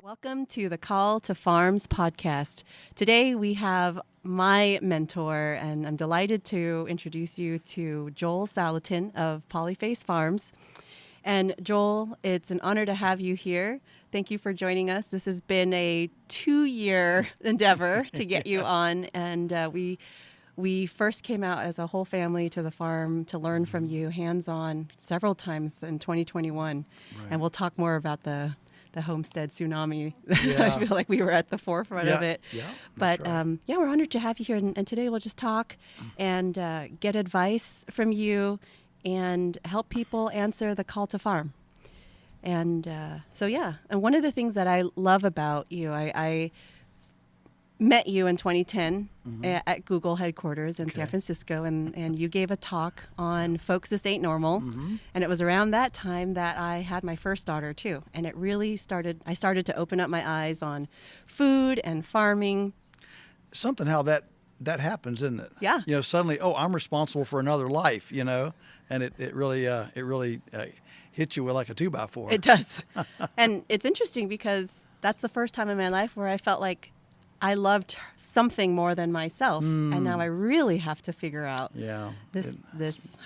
Welcome to the Call to Farms podcast. Today we have my mentor, and I'm delighted to introduce you to Joel Salatin of Polyface Farms. And Joel, it's an honor to have you here. Thank you for joining us. This has been a 2-year endeavor to get you on, and we first came out as a whole family to the farm to learn from you hands-on several times in 2021. Right. And we'll talk more about the Homestead Tsunami. Yeah. I feel like we were at the forefront of it. Yeah, but right. We're honored to have you here. And today we'll just talk and get advice from you and help people answer the call to farm. And and one of the things that I love about you, I met you in 2010 at Google headquarters in San Francisco, and you gave a talk on Folks, This Ain't Normal. And it was around that time that I had my first daughter too. And it really I started to open up my eyes on food and farming. Something how that happens, isn't it? Yeah. You know, suddenly, I'm responsible for another life, you know, and it really hits you with like a 2x4. It does. And it's interesting because that's the first time in my life where I felt like I loved something more than myself, and now I really have to figure out how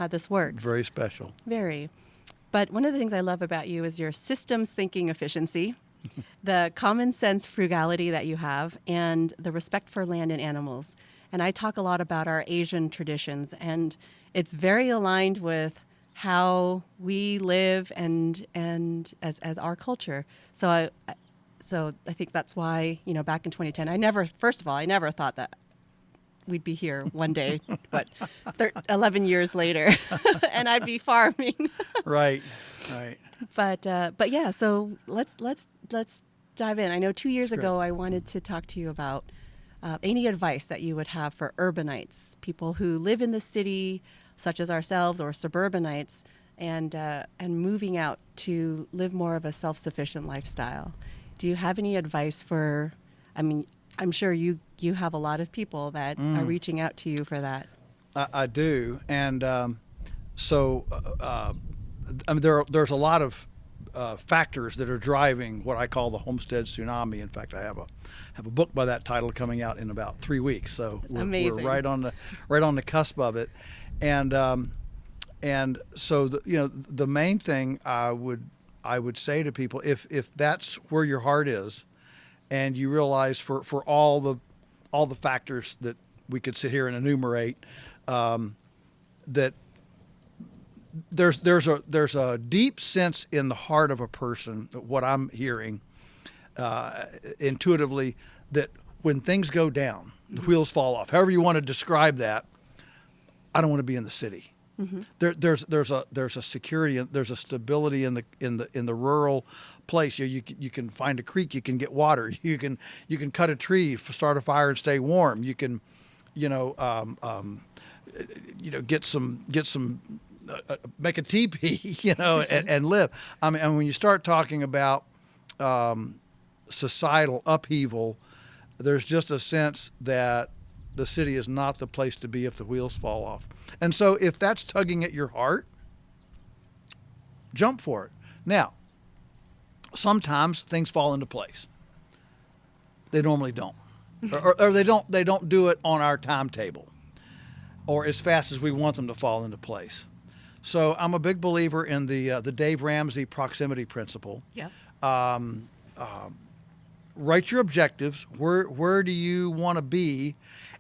this works. Very special. Very. But one of the things I love about you is your systems thinking efficiency, the common sense frugality that you have, and the respect for land and animals. And I talk a lot about our Asian traditions, and it's very aligned with how we live and as our culture. So I think that's why, back in 2010, I never thought that we'd be here one day, but 11 years later, and I'd be farming. Right. But yeah, so let's dive in. I know 2 years ago, I wanted to talk to you about any advice that you would have for urbanites, people who live in the city, such as ourselves, or suburbanites, and moving out to live more of a self-sufficient lifestyle. Do you have any advice for, I'm sure you have a lot of people that are reaching out to you for that. I do. And there's a lot of factors that are driving what I call the Homestead Tsunami. In fact, I have a book by that title coming out in about 3 weeks. So we're right on the cusp of it. And so the main thing I would say to people, if that's where your heart is, and you realize for all the factors that we could sit here and enumerate, that there's a deep sense in the heart of a person, what I'm hearing intuitively, that when things go down, the wheels fall off. However you want to describe that, I don't want to be in the city. There's a security, there's a stability in the rural place. You can find a creek, you can get water, you can cut a tree, start a fire, and stay warm. You can, get some make a teepee, and live. And when you start talking about societal upheaval, there's just a sense that the city is not the place to be if the wheels fall off. And so if that's tugging at your heart, jump for it. Now, sometimes things fall into place. They normally don't. or they don't do it on our timetable or as fast as we want them to fall into place. So I'm a big believer in the Dave Ramsey proximity principle. Yeah. Write your objectives. Where do you want to be?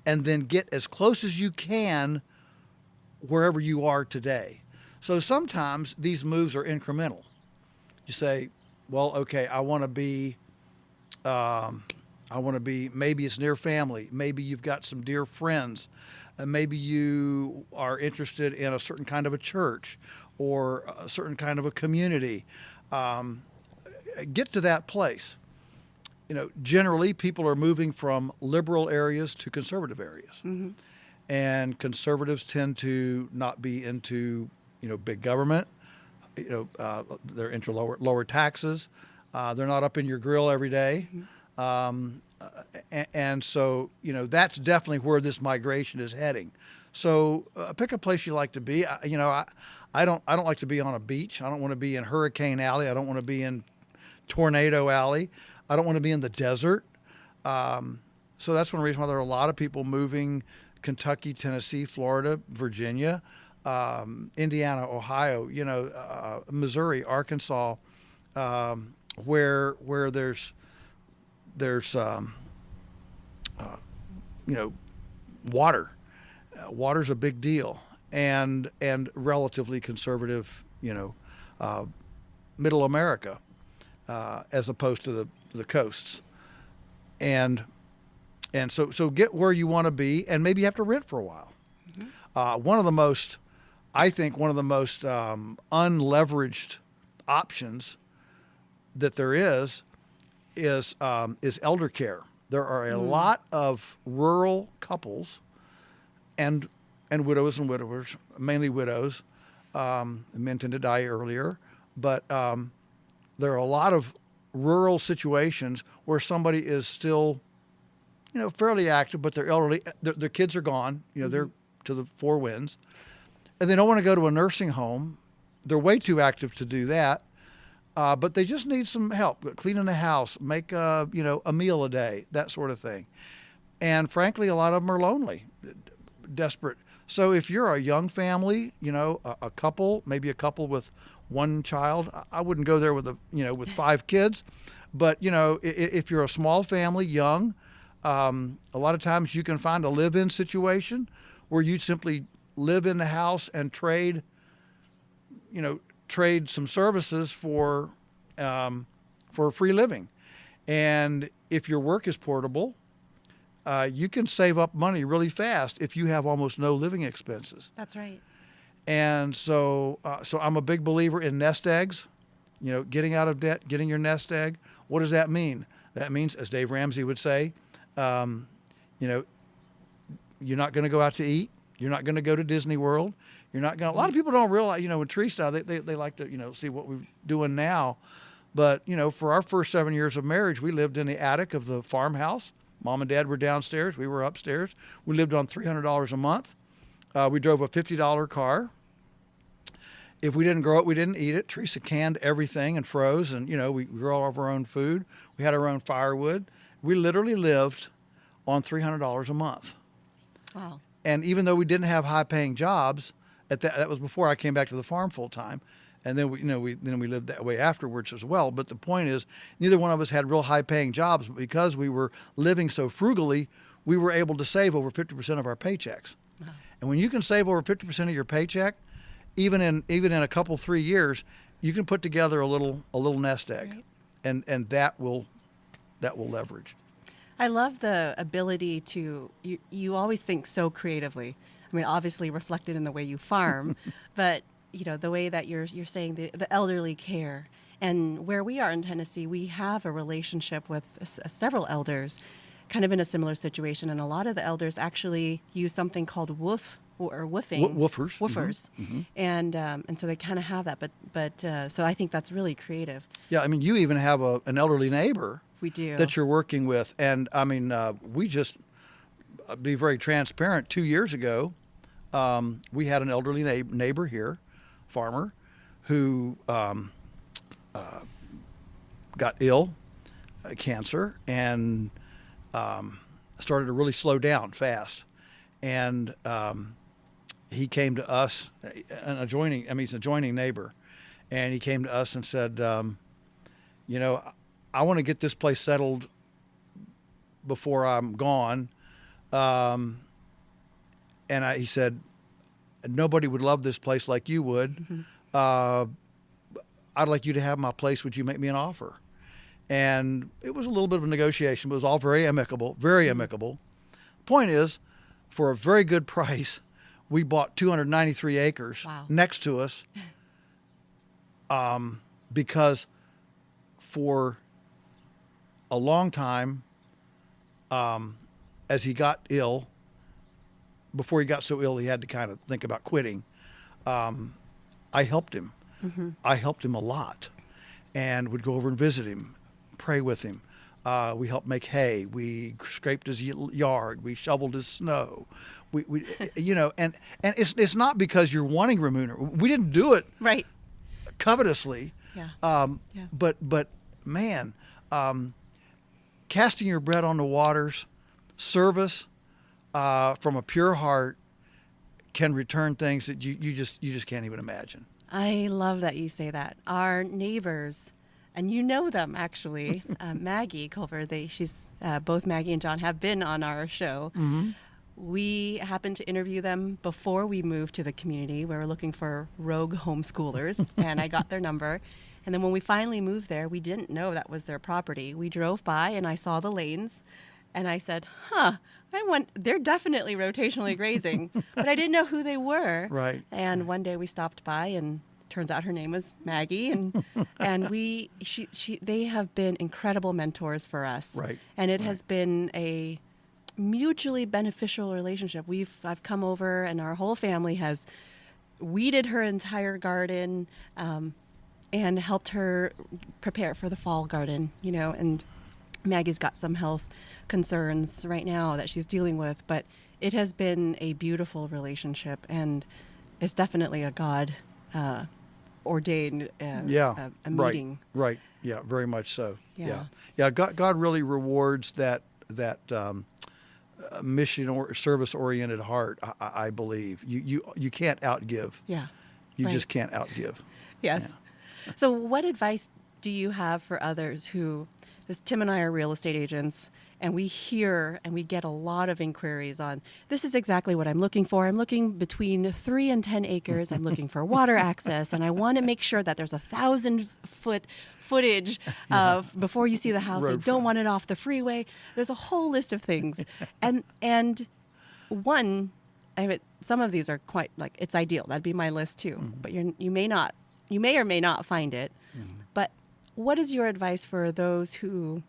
And then get as close as you can wherever you are today. So sometimes these moves are incremental. You say, well, okay, I want to be, maybe it's near family. Maybe you've got some dear friends. Maybe you are interested in a certain kind of a church or a certain kind of a community. Get to that place. Generally people are moving from liberal areas to conservative areas. And conservatives tend to not be into, big government. They're into lower taxes. They're not up in your grill every day. And so, that's definitely where this migration is heading. So pick a place you like to be. I don't like to be on a beach. I don't want to be in Hurricane Alley. I don't want to be in Tornado Alley. I don't want to be in the desert. So that's one reason why there are a lot of people moving Kentucky, Tennessee, Florida, Virginia, Indiana, Ohio, Missouri, Arkansas, where there's water. Water's a big deal, and relatively conservative, middle America, as opposed to the coasts, and so get where you want to be, and maybe you have to rent for a while. Mm-hmm. One of the most unleveraged options that there is elder care. There are a lot of rural couples and widows and widowers, mainly widows. Men tend to die earlier, but there are a lot of rural situations where somebody is still, fairly active, but they're elderly. Their kids are gone. They're to the four winds, and they don't want to go to a nursing home. They're way too active to do that. But they just need some help cleaning the house, make a meal a day, that sort of thing. And frankly, a lot of them are lonely, desperate. So if you're a young family, a couple, maybe a couple with one child, I wouldn't go there with with 5 kids. But if you're a small family, young, a lot of times you can find a live-in situation where you simply live in the house and trade some services for free living. And if your work is portable, you can save up money really fast if you have almost no living expenses. That's right. And so I'm a big believer in nest eggs, getting out of debt, getting your nest egg. What does that mean? That means, as Dave Ramsey would say, you're not going to go out to eat. You're not going to go to Disney World. You're not going to, a lot of people don't realize, in tree style, they like to, see what we're doing now. But, for our first 7 years of marriage, we lived in the attic of the farmhouse. Mom and Dad were downstairs. We were upstairs. We lived on $300 a month. We drove a $50 car. If we didn't grow it, we didn't eat it. Teresa canned everything and froze, and, we grew all of our own food. We had our own firewood. We literally lived on $300 a month. Wow. And even though we didn't have high-paying jobs, that was before I came back to the farm full time, and then we lived that way afterwards as well. But the point is, neither one of us had real high-paying jobs, but because we were living so frugally, we were able to save over 50% of our paychecks. Wow. And when you can save over 50% of your paycheck, even in a couple 3 years, you can put together a little nest egg, right. and that will leverage. I love the ability to, you always think so creatively. I mean, obviously reflected in the way you farm, but the way that you're saying the elderly care, and where we are in Tennessee, we have a relationship with several elders, kind of in a similar situation, and a lot of the elders actually use something called woofing. Woofers. Mm-hmm. And so they kind of have that, but so I think that's really creative. Yeah, I mean, you even have an elderly neighbor. We do. That you're working with, and I mean, we just be very transparent. 2 years ago, we had an elderly neighbor here, farmer, who got ill, cancer, and started to really slow down fast. And he came to us, he's an adjoining neighbor, and he came to us and said, I want to get this place settled before I'm gone. He said, nobody would love this place like you would. Mm-hmm. I'd like you to have my place. Would you make me an offer? And it was a little bit of a negotiation, but it was all very amicable, very mm-hmm. amicable. Point is, for a very good price, we bought 293 acres wow. next to us because for a long time, as he got ill, before he got so ill he had to kind of think about quitting, I helped him. Mm-hmm. I helped him a lot and would go over and visit him, pray with him. We helped make hay. We scraped his yard. We shoveled his snow. We and it's not because you're wanting remuneration. We didn't do it covetously. Yeah. But man, casting your bread on the waters, service from a pure heart can return things that you just can't even imagine. I love that you say that. Our neighbors, and you know them actually, Maggie Culver, both Maggie and John have been on our show. Mm-hmm. We happened to interview them before we moved to the community. We were looking for rogue homeschoolers, and I got their number. And then when we finally moved there, we didn't know that was their property. We drove by, and I saw the lanes, and I said, they're definitely rotationally grazing, but I didn't know who they were. Right. And one day we stopped by, and turns out her name was Maggie, and they have been incredible mentors for us. Right. And it has been a mutually beneficial relationship. I've come over, and our whole family has weeded her entire garden, and helped her prepare for the fall garden, and Maggie's got some health concerns right now that she's dealing with, but it has been a beautiful relationship, and it's definitely a God ordained a meeting. Right. Yeah, very much so. Yeah. God really rewards that mission or service oriented heart. I believe you can't outgive. Yeah. You Right. just can't outgive. Yes. Yeah. So what advice do you have for others because Tim and I are real estate agents, and we hear and we get a lot of inquiries on, this is exactly what I'm looking for. I'm looking between 3 and 10 acres. I'm looking for water access, and I want to make sure that there's 1,000-foot footage before you see the house. I don't want it off the freeway. There's a whole list of things. And some of these are quite it's ideal. That'd be my list too. Mm-hmm. But you may or may not find it. Mm-hmm. But what is your advice for those who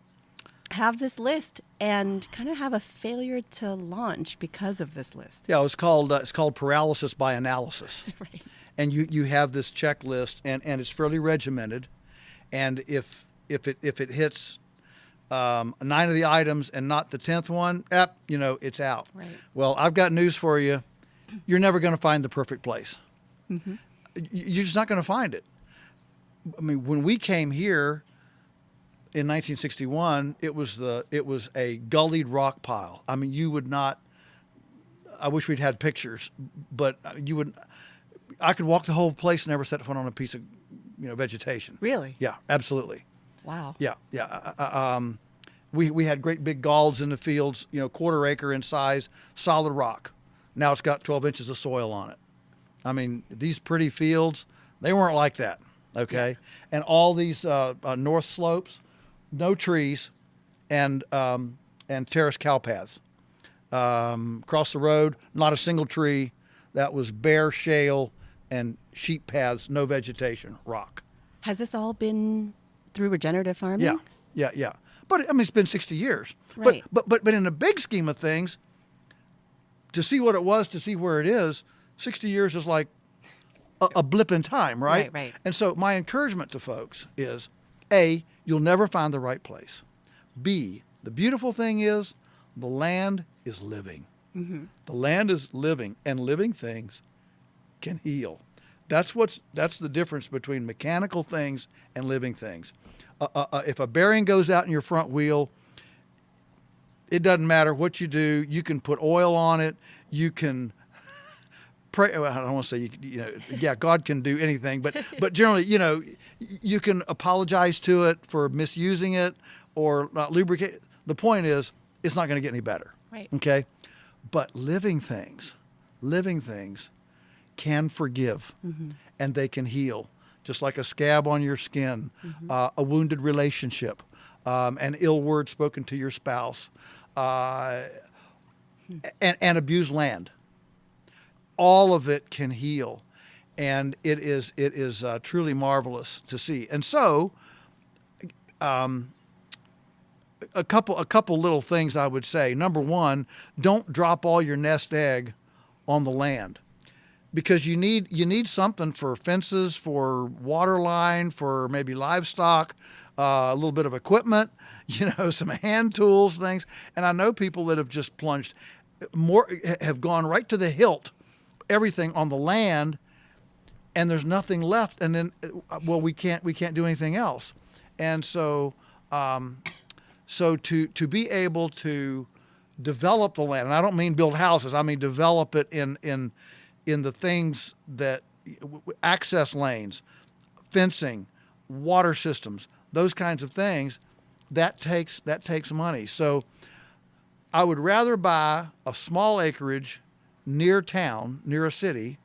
have this list and kind of have a failure to launch because of this list? Yeah, it's called paralysis by analysis. Right. And you have this checklist, and it's fairly regimented. And if it hits 9 of the items and not the 10th one, it's out. Right. Well, I've got news for you. You're never going to find the perfect place. Mm-hmm. You're just not going to find it. I mean, when we came here in 1961, it was a gullied rock pile. I mean, you would not. I wish we'd had pictures, but you would. I could walk the whole place and never set foot on a piece of, vegetation. Really? Yeah, absolutely. Wow. Yeah. We had great big galls in the fields, 1/4 acre in size, solid rock. Now it's got 12 inches of soil on it. I mean, these pretty fields, they weren't like that. Okay. Yeah. And all these north slopes, no trees, and terraced cow paths. Across the road, not a single tree. That was bare shale and sheep paths, no vegetation, rock. Has this all been through regenerative farming? Yeah. But I mean, it's been 60 years. Right. But in the big scheme of things, to see what it was, to see where it is, 60 years is like a blip in time, right? Right. And so my encouragement to folks is, A, you'll never find the right place. B, the beautiful thing is the land is living. Mm-hmm. The land is living, and living things can heal. That's the difference between mechanical things and living things. If a bearing goes out in your front wheel, it doesn't matter what you do. You can put oil on it. You can pray. I don't want to say, God can do anything, but generally, you can apologize to it for misusing it or not lubricate. The point is, it's not going to get any better. Right. Okay. But living things can forgive, mm-hmm. and they can heal, just like a scab on your skin, mm-hmm. A wounded relationship, an ill word spoken to your spouse, and abused land. All of it can heal, and it is truly marvelous to see. And so, a couple little things I would say. Number one, don't drop all your nest egg on the land, because you need something for fences, for water line, for maybe livestock, a little bit of equipment, some hand tools, things. And I know people that have just plunged have gone right to the hilt, everything on the land, and there's nothing left. And then, we can't do anything else. And so, So to be able to develop the land, and I don't mean build houses, I mean develop it in the things that access lanes, fencing, water systems, those kinds of things, that takes money. So I would rather buy a small acreage near town, near a city,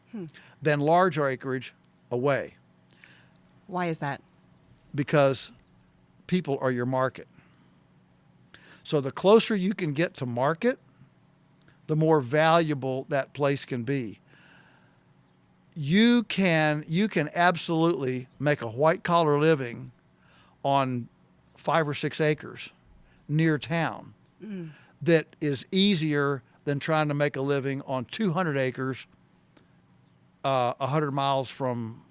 than large acreage away, Why is that? because people are your market. So the closer you can get to market, the more valuable that place can be. You can absolutely make a white collar living on 5 or 6 acres near town that is easier than trying to make a living on 200 acres 100 miles from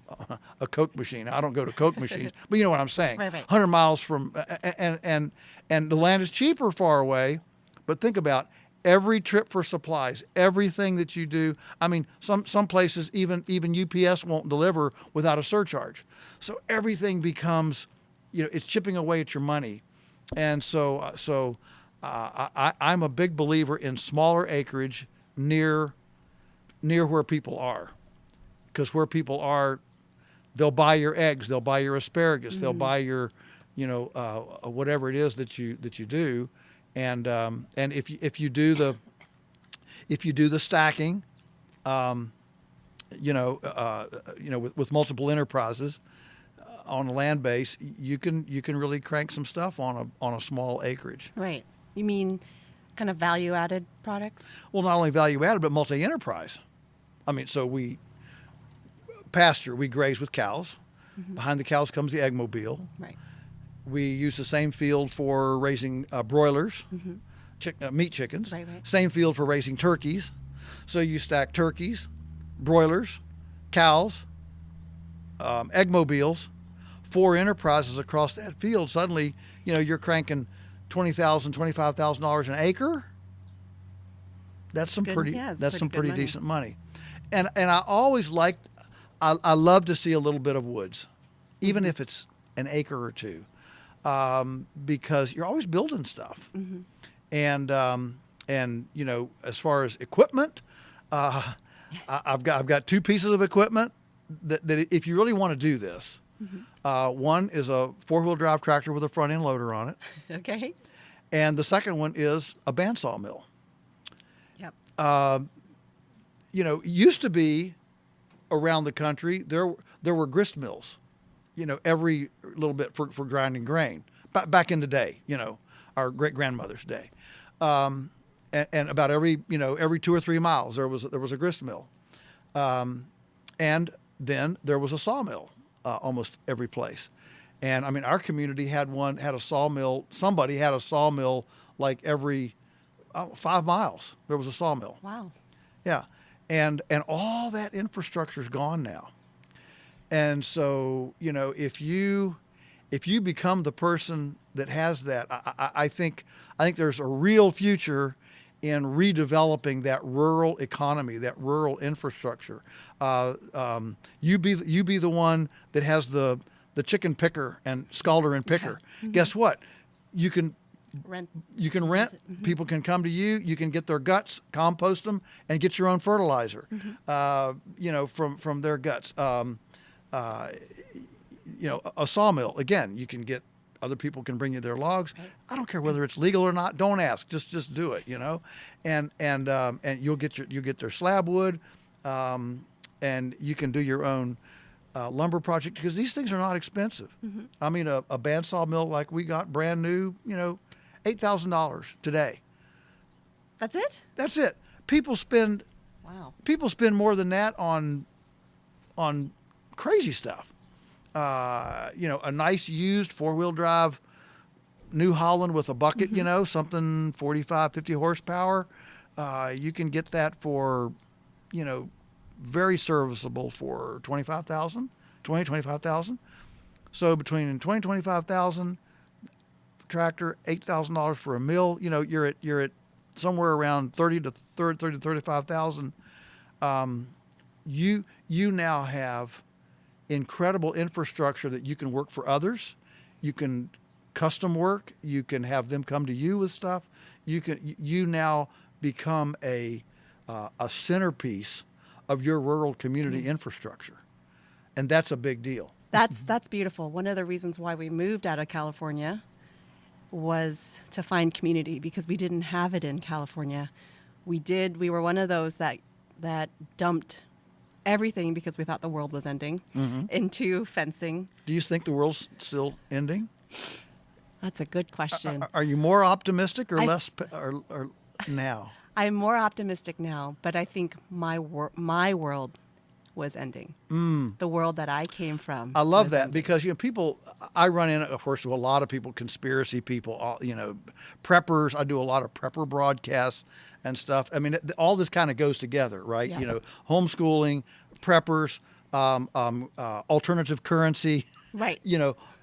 a Coke machine. I don't go to Coke machines, but you know what I'm saying. Right. 100 miles from, and the land is cheaper far away, but think about every trip for supplies, everything that you do. I mean, some places even UPS won't deliver without a surcharge. So everything becomes, it's chipping away at your money. And so I'm a big believer in smaller acreage near where people are, because where people are, they'll buy your eggs, they'll buy your asparagus, they'll buy your, whatever it is that you do, and if you do the stacking, with multiple enterprises on a land base, you can really crank some stuff on a small acreage. Right. You mean kind of value-added products? Well, not only value-added, but multi-enterprise. I mean, so we pasture, we graze with cows. Behind the cows comes the eggmobile. Right. We use the same field for raising broilers, meat chickens. Right. Same field for raising turkeys. So you stack turkeys, broilers, cows, eggmobiles, 4 enterprises across that field. Suddenly, you're cranking $20,000, $25,000 an acre. That's some pretty decent money. And I always I love to see a little bit of woods, even if it's an acre or two, because you're always building stuff. And as far as equipment, I've got 2 pieces of equipment that if you really want to do this, one is a 4-wheel drive tractor with a front end loader on it. Okay. And the second one is a bandsaw mill. Yep. Used to be around the country, there were grist mills, every little bit for grinding grain. Back in the day, our great grandmother's day, and about every 2 or 3 miles there was a grist mill, and then there was a sawmill almost every place. And I mean, our community had a sawmill. Somebody had a sawmill like every 5 miles. There was a sawmill. Wow. Yeah. And all that infrastructure is gone now. And so, if you become the person that has that, I think there's a real future in redeveloping that rural economy, that rural infrastructure. You be the one that has the chicken picker and scalder and picker. Yeah. Guess what? You can Rent. People can come to you. You can get their guts, compost them, and get your own fertilizer. From their guts. A sawmill, again, you can get, other people can bring you their logs. Right. I don't care whether it's legal or not. Don't ask. Just do it. And you'll get their slab wood, and you can do your own lumber project, because these things are not expensive. I mean, a bandsaw mill like we got brand new, $8,000 today. That's it? That's it. People spend more than that on crazy stuff. A nice used 4-wheel drive New Holland with a bucket, something 45, 50 horsepower. You can get that for, very serviceable for $25,000. So between $25,000 tractor, $8,000 for a mill, you're at somewhere around $30,000 to $35,000. You now have incredible infrastructure that you can work for others. You can custom work. You can have them come to you with stuff. You now become a centerpiece of your rural community infrastructure, and that's a big deal. That's beautiful. One of the reasons why we moved out of California was to find community, because we didn't have it in California. We were one of those that dumped everything because we thought the world was ending into fencing. Do you think the world's still ending? That's a good question. Are you more optimistic or less or now? I'm more optimistic now, but I think my world was ending. The world that I came from. I love was that ending. because people. I run in, of course, with a lot of people, conspiracy people, preppers. I do a lot of prepper broadcasts and stuff. I mean, all this kind of goes together, right? Yeah. Homeschooling, preppers, alternative currency, Right.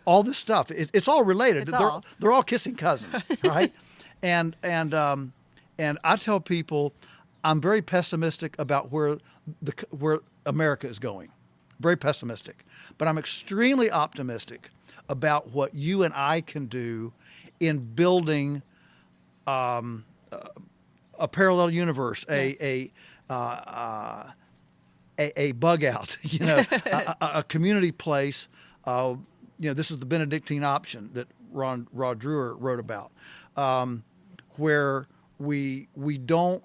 All this stuff. It's all related. It's They're all kissing cousins, right? And I tell people, I'm very pessimistic about where America is going. Very pessimistic. But I'm extremely optimistic about what you and I can do in building a parallel universe, a bug out, a community place. This is the Benedictine option that Rod Drewer wrote about, where we don't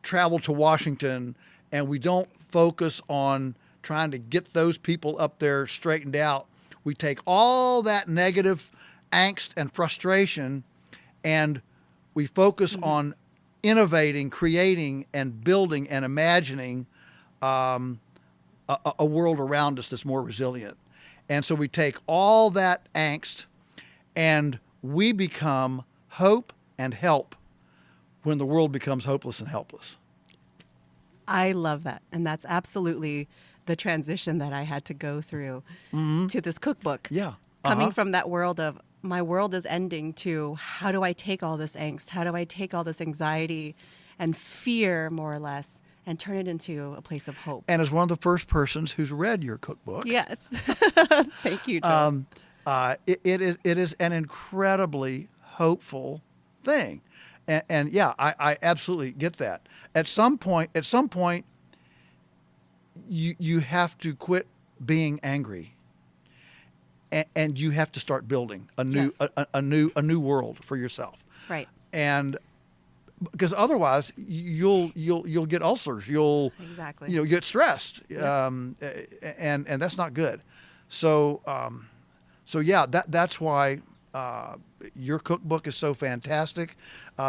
travel to Washington and we don't focus on trying to get those people up there straightened out. We take all that negative angst and frustration and we focus on innovating, creating, and building and imagining a world around us that's more resilient. And so we take all that angst and we become hope and help when the world becomes hopeless and helpless. I love that. And that's absolutely the transition that I had to go through to this cookbook. Yeah. Coming from that world of my world is ending to how do I take all this angst? How do I take all this anxiety and fear, more or less, and turn it into a place of hope? And as one of the first persons who's read your cookbook. Yes. Thank you, Joe. It is an incredibly hopeful thing. And yeah, I absolutely get that. At some point, you have to quit being angry, and you have to start building a new a new world for yourself. Right. And because otherwise, you'll get ulcers. You'll get stressed, and that's not good. So yeah, that's why. Your cookbook is so fantastic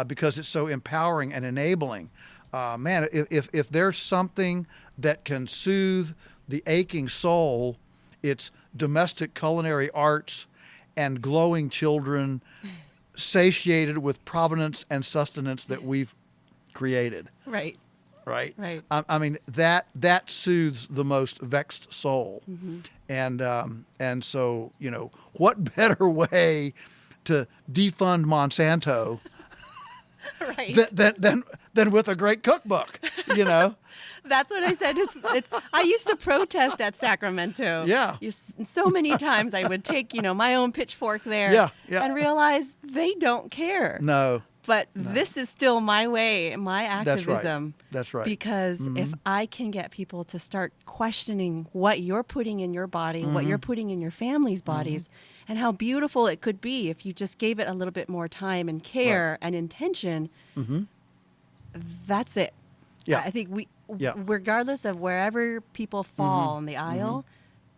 because it's so empowering and enabling. Man, if there's something that can soothe the aching soul, it's domestic culinary arts and glowing children satiated with provenance and sustenance that we've created. Right. Right. Right. I mean, that soothes the most vexed soul. And so, what better way to defund Monsanto Right. than with a great cookbook, That's what I said. It's. I used to protest at Sacramento. Yeah. So many times I would take, my own pitchfork there. Yeah. And realize they don't care. No. But this is still my way, my activism. That's right. Because if I can get people to start questioning what you're putting in your body, what you're putting in your family's bodies, and how beautiful it could be if you just gave it a little bit more time and care and intention, that's it. Yeah. I think regardless of wherever people fall on the aisle,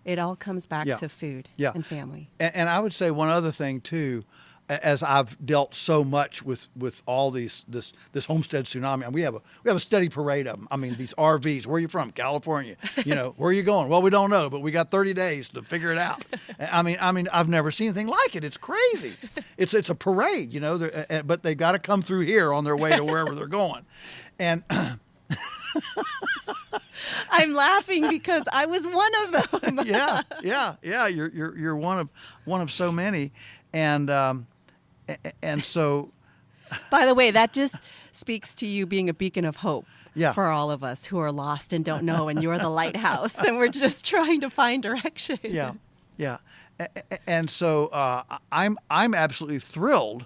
it all comes back to food and family. And I would say one other thing too, as I've dealt so much with all this Homestead Tsunami, and we have a steady parade of them. I mean, these RVs. Where are you from? California. Where are you going? Well, we don't know, but we got 30 days to figure it out. I mean, I've never seen anything like it. It's crazy. It's a parade, but they got to come through here on their way to wherever they're going, and. I'm laughing because I was one of them. Yeah. You're one of so many, and so. By the way, that just speaks to you being a beacon of hope for all of us who are lost and don't know, and you're the lighthouse, and we're just trying to find direction. Yeah. Yeah. And so I'm absolutely thrilled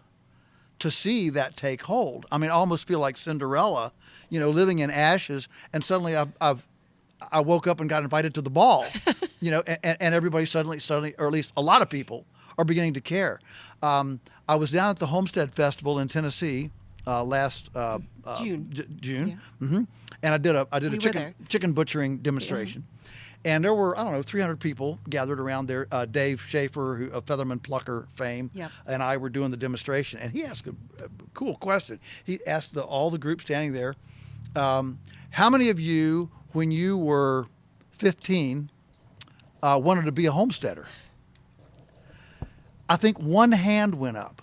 to see that take hold. I mean, I almost feel like Cinderella, living in ashes, and suddenly I woke up and got invited to the ball, and everybody suddenly, or at least a lot of people are beginning to care. I was down at the Homestead Festival in Tennessee last June. June, Yeah. and I did a We were chicken butchering demonstration. And there were, I don't know, 300 people gathered around there. Dave Schaefer, a Featherman Plucker fame, Yep. and I were doing the demonstration. And he asked a cool question. He asked all the group standing there, how many of you, when you were 15, wanted to be a homesteader? I think one hand went up.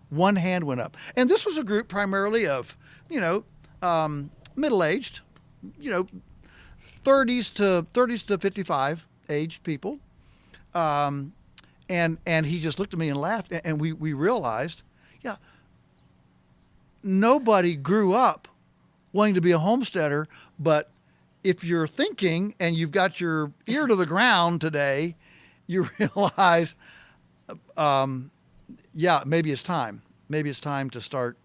One hand went up. And this was a group primarily of, middle-aged, 30s to 55 aged people, and he just looked at me and laughed, and we realized, nobody grew up wanting to be a homesteader, but if you're thinking and you've got your ear to the ground today, you realize, maybe it's time. Maybe it's time to start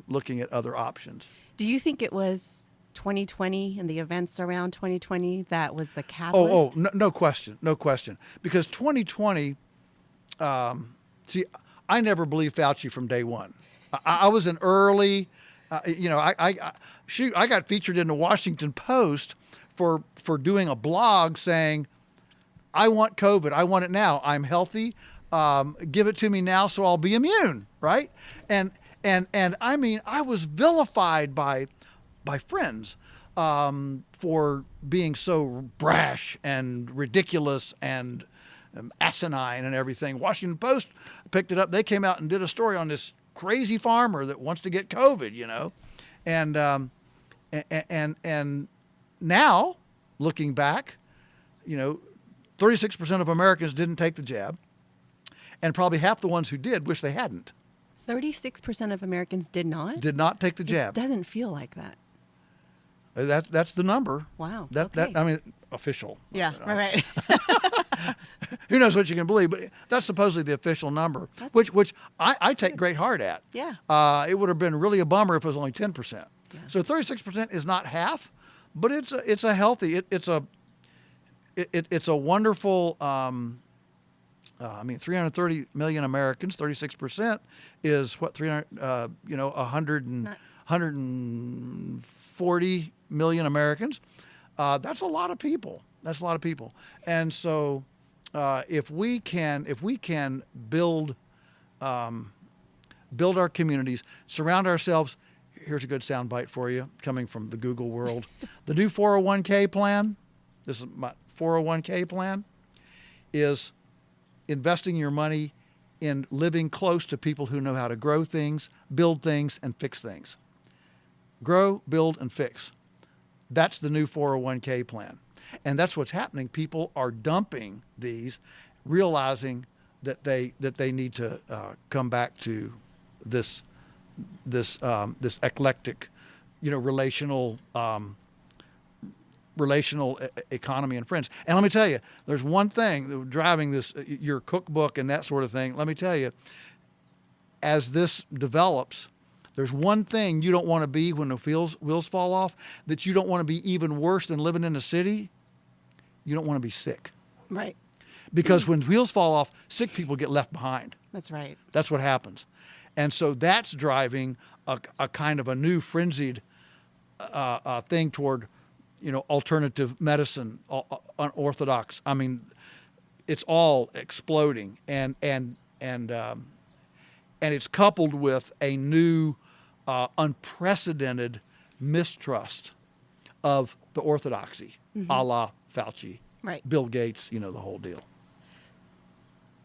looking at other options. Do you think it was 2020 and the events around 2020 that was the catalyst? No question. Because 2020, see, I never believed Fauci from day one. I was an early, I got featured in the Washington Post for doing a blog saying, I want COVID. I want it now. I'm healthy. Give it to me now so I'll be immune, right? And I mean, I was vilified by friends for being so brash and ridiculous and asinine and everything. Washington Post picked it up. They came out and did a story on this crazy farmer that wants to get COVID, and now looking back, 36% of Americans didn't take the jab, and probably half the ones who did wish they hadn't. 36% of Americans did not? Did not take the jab. It doesn't feel like that. That's the number. Wow. That official. Yeah, right. Who knows what you can believe, but that's supposedly the official number, which I take great heart at. Yeah. It would have been really a bummer if it was only 10%. Yeah. So 36% is not half, but it's a healthy. It's a wonderful. 330 million Americans. 36% is what 140 million Americans. That's a lot of people. And so, if we can build our communities, surround ourselves. Here's a good soundbite for you, coming from the Google world. The new 401k plan. This is my 401k plan. Is investing your money in living close to people who know how to grow things, build things, and fix things. Grow, build, and fix. That's the new 401k plan. And that's what's happening. People are dumping these, realizing that they need to come back to this eclectic, relational economy and friends. And let me tell you, there's one thing driving this, your cookbook and that sort of thing. Let me tell you, as this develops, there's one thing you don't want to be when the wheels fall off, that you don't want to be even worse than living in a city. You don't want to be sick. Right. Because when wheels fall off, sick people get left behind. That's right. That's what happens. And so that's driving a kind of a new frenzied thing toward alternative medicine, unorthodox. I mean, it's all exploding, and it's coupled with a new, unprecedented mistrust of the orthodoxy, a la Fauci, right? Bill Gates, the whole deal.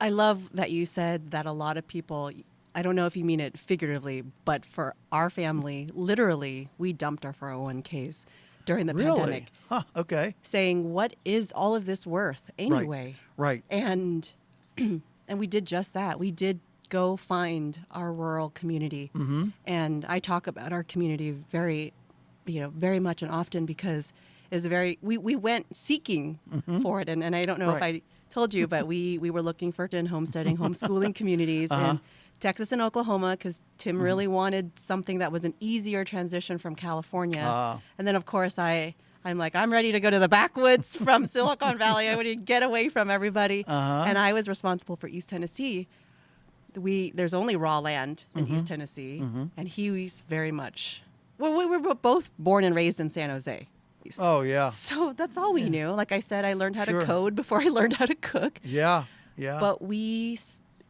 I love that you said that a lot of people, I don't know if you mean it figuratively, but for our family, literally, we dumped our 401ks. During the pandemic. Huh, okay. Saying, what is all of this worth anyway? Right. And we did just that. We did go find our rural community. Mm-hmm. And I talk about our community very much and often because it's we went seeking for it. And I don't know if I told you, but we were looking for homesteading, homeschooling communities in Texas and Oklahoma because Tim really wanted something that was an easier transition from California. And then, of course, I'm like, I'm ready to go to the backwoods from Silicon Valley. I want to get away from everybody. And I was responsible for East Tennessee. There's only raw land in East Tennessee, and he was very much. Well, we were both born and raised in San Jose. Oh yeah. So that's all we knew. Like I said, I learned how to code before I learned how to cook. Yeah. But we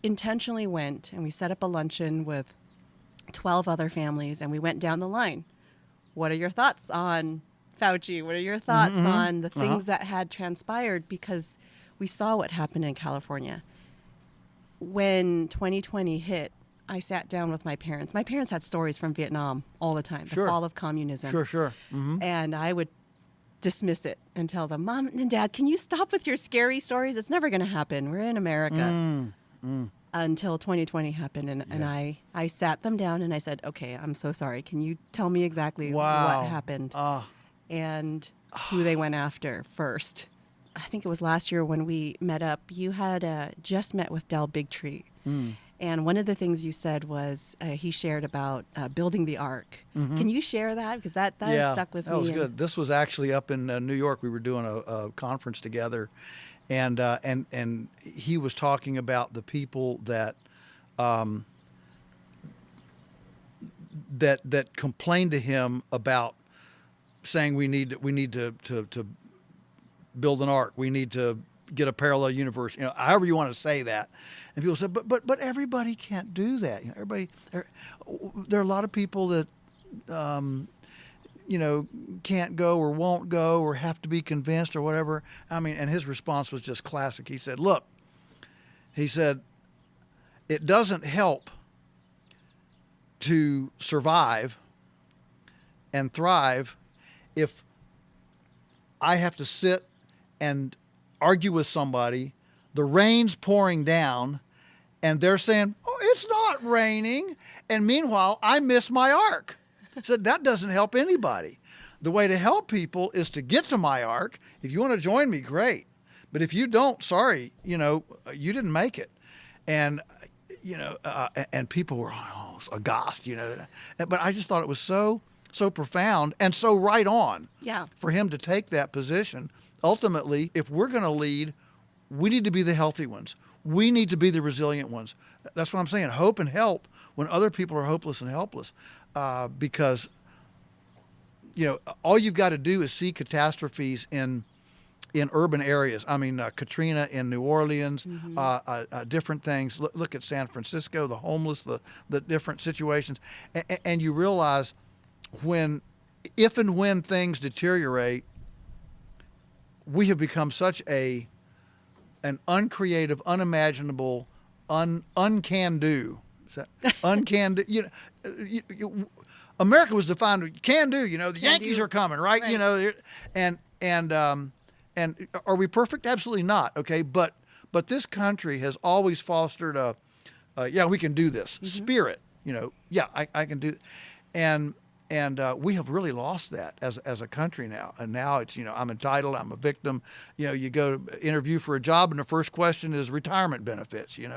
intentionally went and we set up a luncheon with 12 other families, and we went down the line. What are your thoughts on Fauci? What are your thoughts on the things that had transpired? Because we saw what happened in California. When 2020 hit, I sat down with my parents. My parents had stories from Vietnam all the time, the fall of communism. Sure. And I would dismiss it and tell them, Mom and Dad, can you stop with your scary stories? It's never going to happen. We're in America. Until 2020 happened. And I sat them down and I said, okay, I'm so sorry. Can you tell me exactly what happened and who they went after first? I think it was last year when we met up, you had just met with Del Bigtree. And one of the things you said was he shared about building the ark. Can you share that? Because that has stuck with me. That was good. This was actually up in New York. We were doing a conference together, and he was talking about the people that that complained to him about saying we need to build an ark. We need to get a parallel universe. However you want to say that. And people said, but everybody can't do that. There are a lot of people that can't go or won't go or have to be convinced or whatever. I mean, and his response was just classic. He said, look, it doesn't help to survive and thrive if I have to sit and argue with somebody, the rain's pouring down, and they're saying, oh, it's not raining. And meanwhile, I miss my ark. So that doesn't help anybody. The way to help people is to get to my ark. If you want to join me, great. But if you don't, sorry, you didn't make it. And, and people were aghast, But I just thought it was so profound and so right on for him to take that position. Ultimately, if we're going to lead, we need to be the healthy ones. We need to be the resilient ones. That's what I'm saying. Hope and help when other people are hopeless and helpless. Because, all you've got to do is see catastrophes in urban areas. I mean, Katrina in New Orleans, different things. Look at San Francisco, the homeless, the different situations. And you realize if and when things deteriorate, we have become such an uncreative, unimaginable, uncan do. Uncan do. America was defined with can do. The Yankees are coming, right? And are we perfect? Absolutely not. Okay, but this country has always fostered we can do this spirit. I can do, and we have really lost that as a country now. And now it's, I'm entitled, I'm a victim. You go to interview for a job and the first question is retirement benefits, it's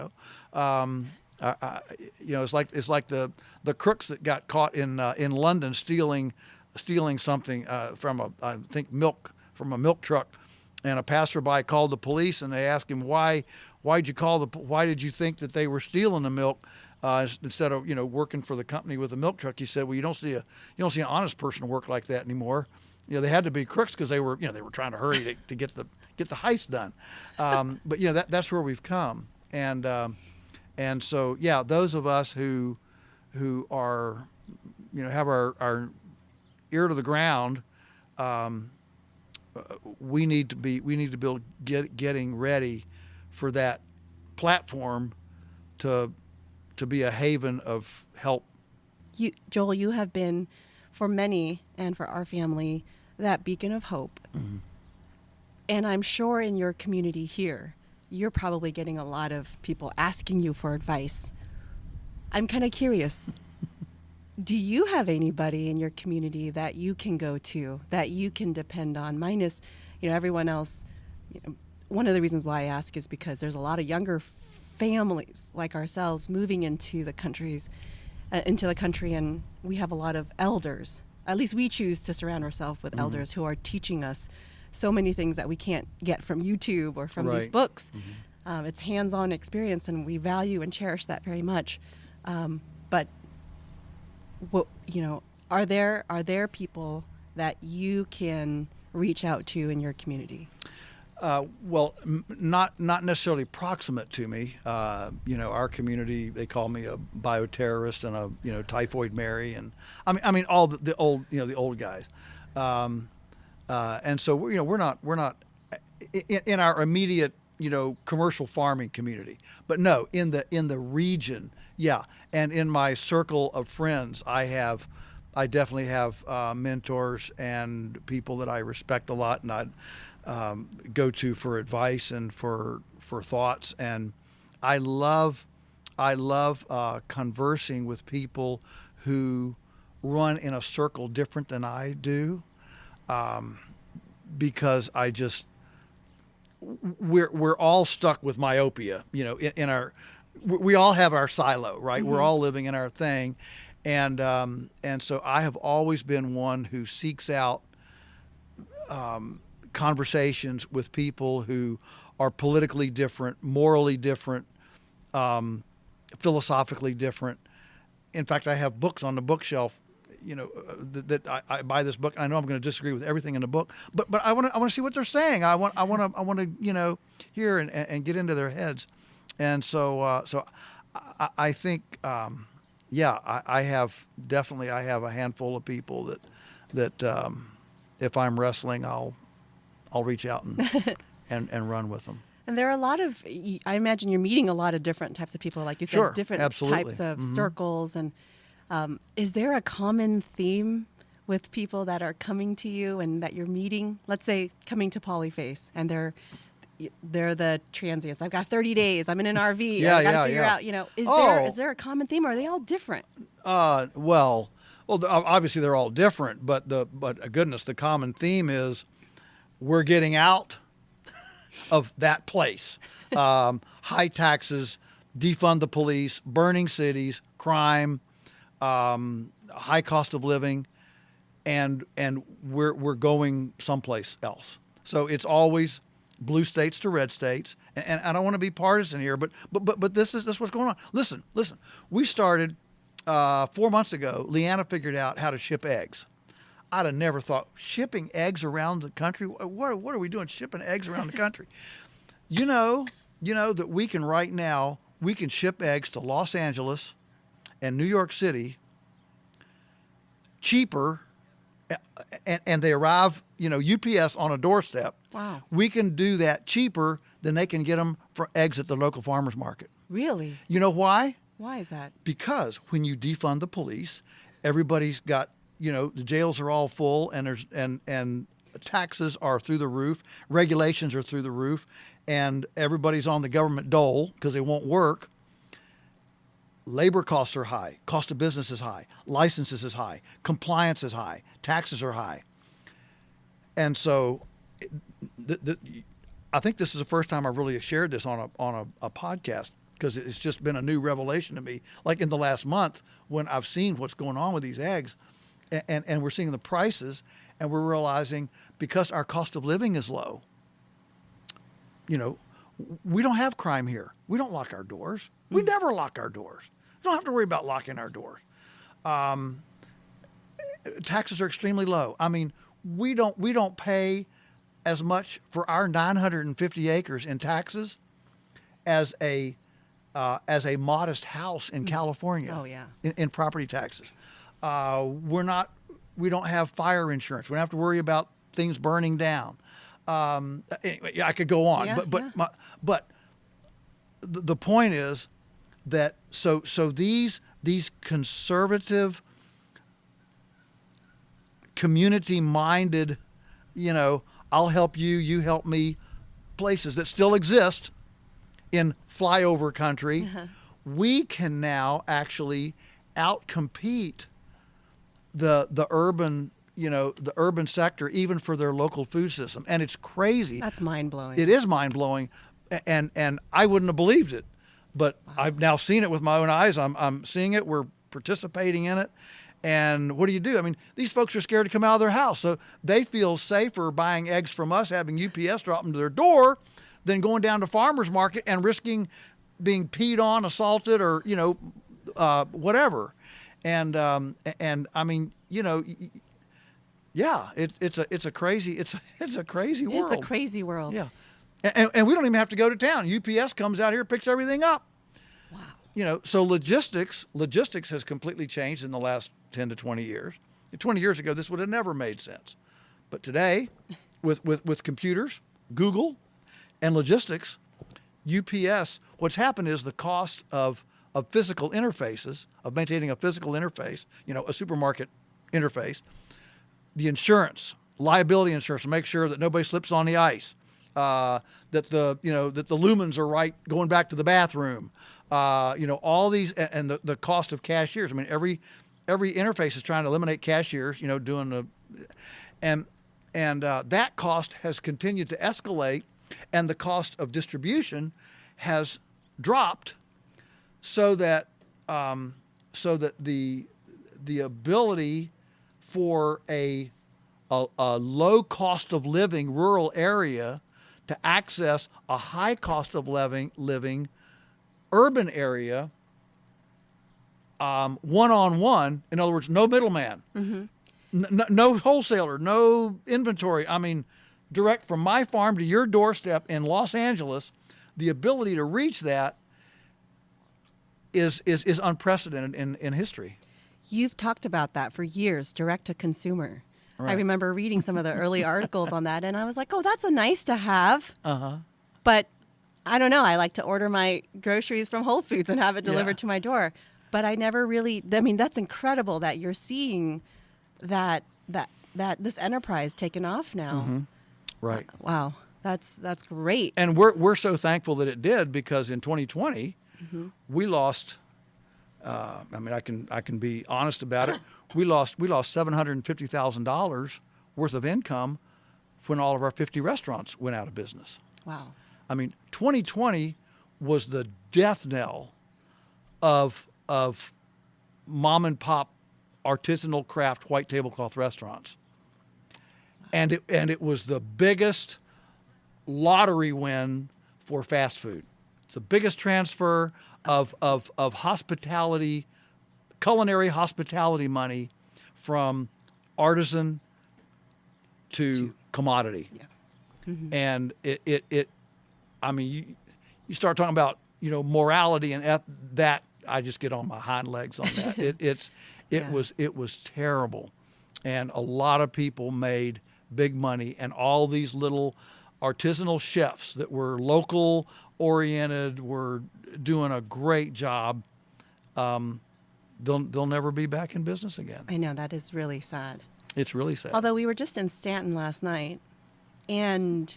like the crooks that got caught in London stealing something from milk from a milk truck. And a passerby called the police and they asked him, why did you think that they were stealing the milk? Instead of working for the company with a milk truck, he said, well, you don't see an honest person work like that anymore. They had to be crooks because they were trying to hurry to get the heist done. But that's where we've come, and so those of us who are have our ear to the ground, we need to build getting ready for that platform to be a haven of help. Joel, you have been, for many and for our family, that beacon of hope. And I'm sure in your community here, you're probably getting a lot of people asking you for advice. I'm kind of curious. Do you have anybody in your community that you can go to, that you can depend on? Mine is, everyone else, one of the reasons why I ask is because there's a lot of younger families like ourselves moving into the country, and we have a lot of elders. At least we choose to surround ourselves with elders who are teaching us so many things that we can't get from YouTube or from these books. It's hands-on experience, and we value and cherish that very much. But what, are there people that you can reach out to in your community? Well, not necessarily proximate to me. Our community, they call me a bioterrorist and a typhoid Mary, and I mean all the old the old guys. And so we're not in our immediate commercial farming community, but no, in the region, yeah. And in my circle of friends, I definitely have mentors and people that I respect a lot, and I'd go to for advice and for thoughts. And I love conversing with people who run in a circle different than I do, because we're all stuck with myopia, we all have our silo, right? We're all living in our thing. And so I have always been one who seeks out conversations with people who are politically different, morally different, philosophically different. In fact, I have books on the bookshelf, that I buy this book, and I know I'm going to disagree with everything in the book, but I want to see what they're saying. I want to hear and get into their heads. And so I think I have a handful of people that if I'm wrestling, I'll reach out and run with them. And there are a lot of, I imagine you're meeting a lot of different types of people, like you said, Sure, different absolutely. types of circles. And is there a common theme with people that are coming to you and that you're meeting? Let's say coming to Polyface, and they're the transients. I've got 30 days. I'm in an RV. I got to figure out, is there a common theme, or are they all different? Well, obviously they're all different, but goodness, the common theme is we're getting out of that place. High taxes, defund the police, burning cities, crime, high cost of living, and we're going someplace else. So it's always blue states to red states, and I don't want to be partisan here, but this is what's going on. Listen. We started 4 months ago. Leanna figured out how to ship eggs. I'd have never thought shipping eggs around the country. What are we doing shipping eggs around the country? You know that we can right now, we can ship eggs to Los Angeles and New York City cheaper, and they arrive, UPS on a doorstep. Wow. We can do that cheaper than they can get them for eggs at the local farmers market. Really? You know why? Why is that? Because when you defund the police, everybody's got, the jails are all full, and taxes are through the roof, regulations are through the roof, and everybody's on the government dole because they won't work. Labor costs are high, cost of business is high, licenses is high, compliance is high, taxes are high. And so I think this is the first time I've really shared this on a podcast, because it's just been a new revelation to me, like in the last month when I've seen what's going on with these eggs, and we're seeing the prices, and we're realizing because our cost of living is low, we don't have crime here. We don't lock our doors. We never lock our doors. We don't have to worry about locking our doors. Taxes are extremely low. I mean, we don't pay as much for our 950 acres in taxes as a modest house in California. Oh yeah. In property taxes. We don't have fire insurance. We don't have to worry about things burning down. Anyway, I could go on, but the point is that so these conservative, community-minded, I'll help you, you help me, places that still exist in flyover country, we can now actually outcompete the urban, the urban sector, even for their local food system. And it's crazy. That's mind-blowing. It is mind-blowing. And I wouldn't have believed it. But I've now seen it with my own eyes. I'm seeing it. We're participating in it. And what do? I mean, these folks are scared to come out of their house. So they feel safer buying eggs from us, having UPS drop them to their door, than going down to farmer's market and risking being peed on, assaulted, or, whatever. And I mean, yeah, it's a crazy world. It's a crazy world. Yeah. And we don't even have to go to town. UPS comes out here, picks everything up. Wow. So logistics has completely changed in the last 10 to 20 years. 20 years ago, this would have never made sense. But today, with computers, Google, and logistics, UPS, what's happened is the cost of physical interfaces, of maintaining a physical interface, a supermarket interface, the insurance, liability insurance, to make sure that nobody slips on the ice, that the lumens are right going back to the bathroom, all these, and the cost of cashiers. I mean, every interface is trying to eliminate cashiers, and that cost has continued to escalate, and the cost of distribution has dropped, so that the ability for a low cost of living rural area to access a high cost of living urban area, one-on-one, in other words, no middleman, no wholesaler, no inventory. I mean, direct from my farm to your doorstep in Los Angeles, the ability to reach that is unprecedented in history. You've talked about that for years, direct to consumer. Right. I remember reading some of the early articles on that, and I was like, oh, that's a nice to have. But I don't know. I like to order my groceries from Whole Foods and have it delivered to my door. But I never really, that's incredible that you're seeing that this enterprise taken off now. Right. Wow. That's great. And we're so thankful that it did, because in 2020, we lost, I can be honest about it. We lost $750,000 worth of income when all of our 50 restaurants went out of business. Wow. I mean, 2020 was the death knell of mom and pop artisanal craft white tablecloth restaurants. And it was the biggest lottery win for fast food. It's the biggest transfer of hospitality, culinary hospitality money from artisan to commodity. Yeah. And you start talking about, morality and that, I just get on my hind legs on that. It was terrible. And a lot of people made big money, and all these little artisanal chefs that were local oriented were doing a great job. They'll never be back in business again. I know, that is really sad. It's really sad. Although we were just in Stanton last night, and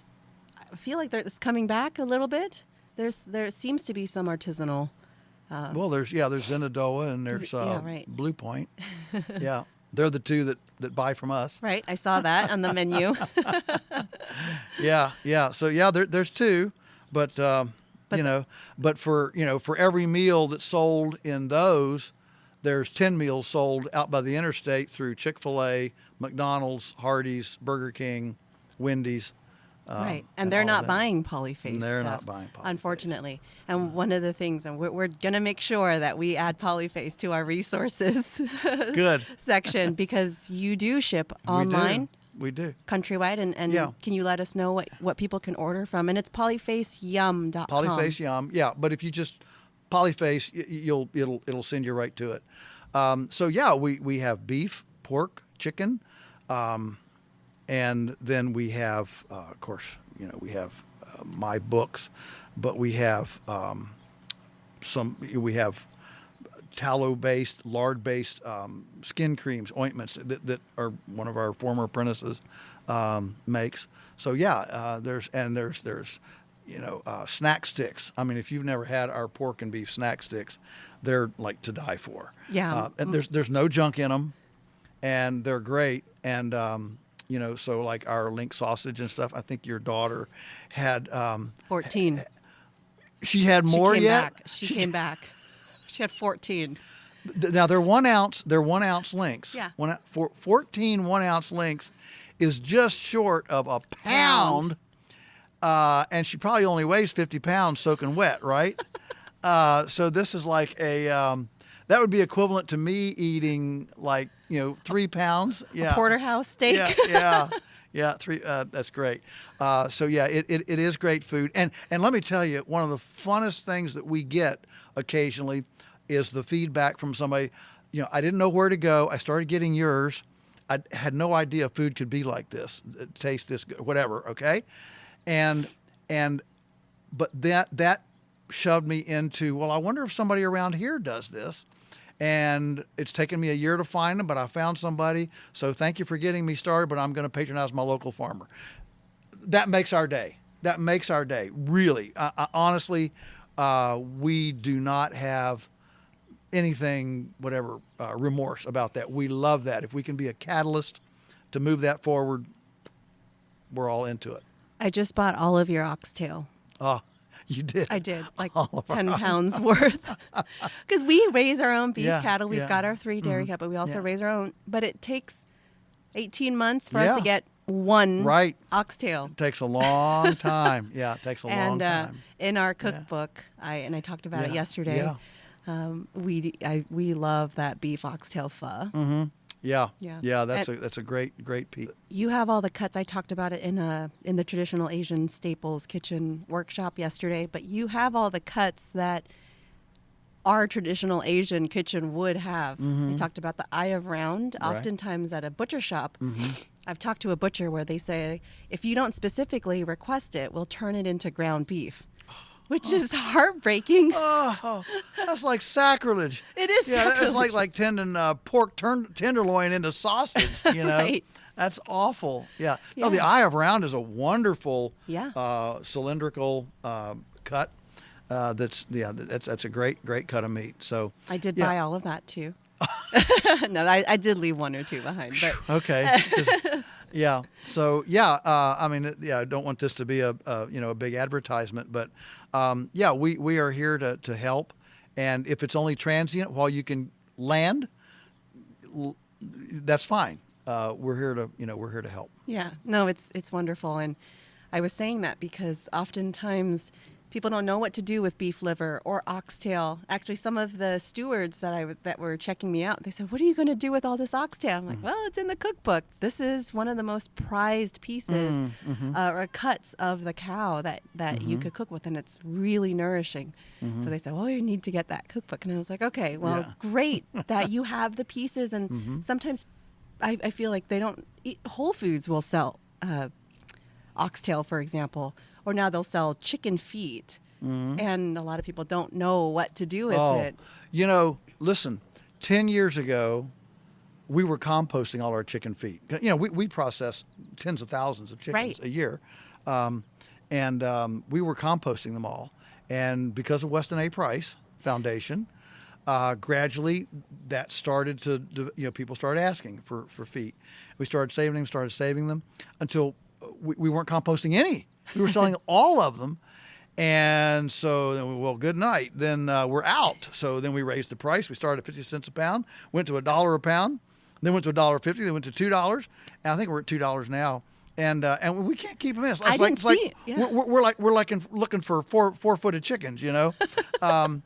I feel like it's coming back a little bit. There seems to be some artisanal. Well, there's Zennadoa and there's Blue Point. Yeah, they're the two that buy from us. Right, I saw that on the menu. Yeah. So there's two, but for every meal that's sold in those, there's 10 meals sold out by the interstate through Chick-fil-A, McDonald's, Hardee's, Burger King, Wendy's. Right, and they're not buying Polyface. They're stuff, not buying Polyface, unfortunately. And one of the things, and we're going to make sure that we add Polyface to our resources Good section, because you do ship online. We do. Countrywide, and can you let us know what people can order from? And it's polyfaceyum.com. Polyface Yum, yeah. But if you just Polyface, it'll send you right to it. We have beef, pork, chicken, and then we have, of course, we have my books, but we have we have tallow-based, lard-based skin creams, ointments that are one of our former apprentices makes. So there's snack sticks. I mean, if you've never had our pork and beef snack sticks, they're like to die for. Yeah. And there's no junk in them, and they're great. And you know, so like our link sausage and stuff. I think your daughter had 14. she had more she came yet. Back. She came back. She had 14. Now they're 1 ounce. They're 1 ounce links. Yeah. 14 1 ounce links is just short of a pound. And she probably only weighs 50 pounds soaking wet, right? So this is like a that would be equivalent to me eating like 3 pounds. Yeah. A porterhouse steak. Yeah. Three. That's great. So yeah, it is great food. And let me tell you, one of the funnest things that we get occasionally is the feedback from somebody. I didn't know where to go. I started getting yours. I had no idea food could be like this, taste this good, whatever. Okay, but that shoved me into, well, I wonder if somebody around here does this. And it's taken me a year to find them, but I found somebody. So thank you for getting me started, but I'm going to patronize my local farmer. That makes our day. That makes our day, really. Honestly, we do not have anything, remorse about that. We love that. If we can be a catalyst to move that forward, we're all into it. I just bought all of your oxtail. Oh, you did? I did, like 10 pounds worth. Because we raise our own beef cattle. We've got our 3 dairy cattle, but we also raise our own. But it takes 18 months for us to get one oxtail. It takes a long time. Yeah, it takes a long time. In our cookbook, I talked about it yesterday. We love that beef oxtail pho. Mm-hmm. Yeah. That's a great piece. You have all the cuts. I talked about it in the traditional Asian staples kitchen workshop yesterday. But you have all the cuts that our traditional Asian kitchen would have. I talked about the eye of round. Right. Oftentimes at a butcher shop, I've talked to a butcher where they say, if you don't specifically request it, we'll turn it into ground beef. Which is heartbreaking. Oh, that's like sacrilege. It is sacrilege. That's like tending pork tenderloin into sausage, Right. That's awful. Yeah. No, the eye of round is a wonderful cylindrical cut. That's a great cut of meat. So I did buy all of that too. No, I did leave 1 or 2 behind. But. Okay. Yeah. So I mean, I don't want this to be a big advertisement, but we are here to help, and if it's only transient while you can land, that's fine. We're here to help. Yeah. No, it's wonderful, and I was saying that because oftentimes people don't know what to do with beef liver or oxtail. Actually, some of the stewards that were checking me out, they said, "What are you going to do with all this oxtail?" I'm like, "Well, it's in the cookbook. This is one of the most prized pieces or cuts of the cow that you could cook with, and it's really nourishing." So they said, "Well, you need to get that cookbook," and I was like, "Okay, well, great that you have the pieces." And sometimes I feel like they don't. Whole Foods will sell oxtail, for example. Or now they'll sell chicken feet, and a lot of people don't know what to do with it. Listen, 10 years ago, we were composting all our chicken feet. We process tens of thousands of chickens a year, and we were composting them all. And because of Weston A. Price Foundation, gradually that started to, people started asking for feet. We started saving them until we weren't composting any. We were selling all of them. And so then, well, good night. Then we're out. So then we raised the price. We started at 50 cents a pound, went to $1 a pound, then went to $1.50, then went to $2. And I think we're at $2 now. And we can't keep them in. I didn't see it. Yeah. We're looking for four-footed chickens, but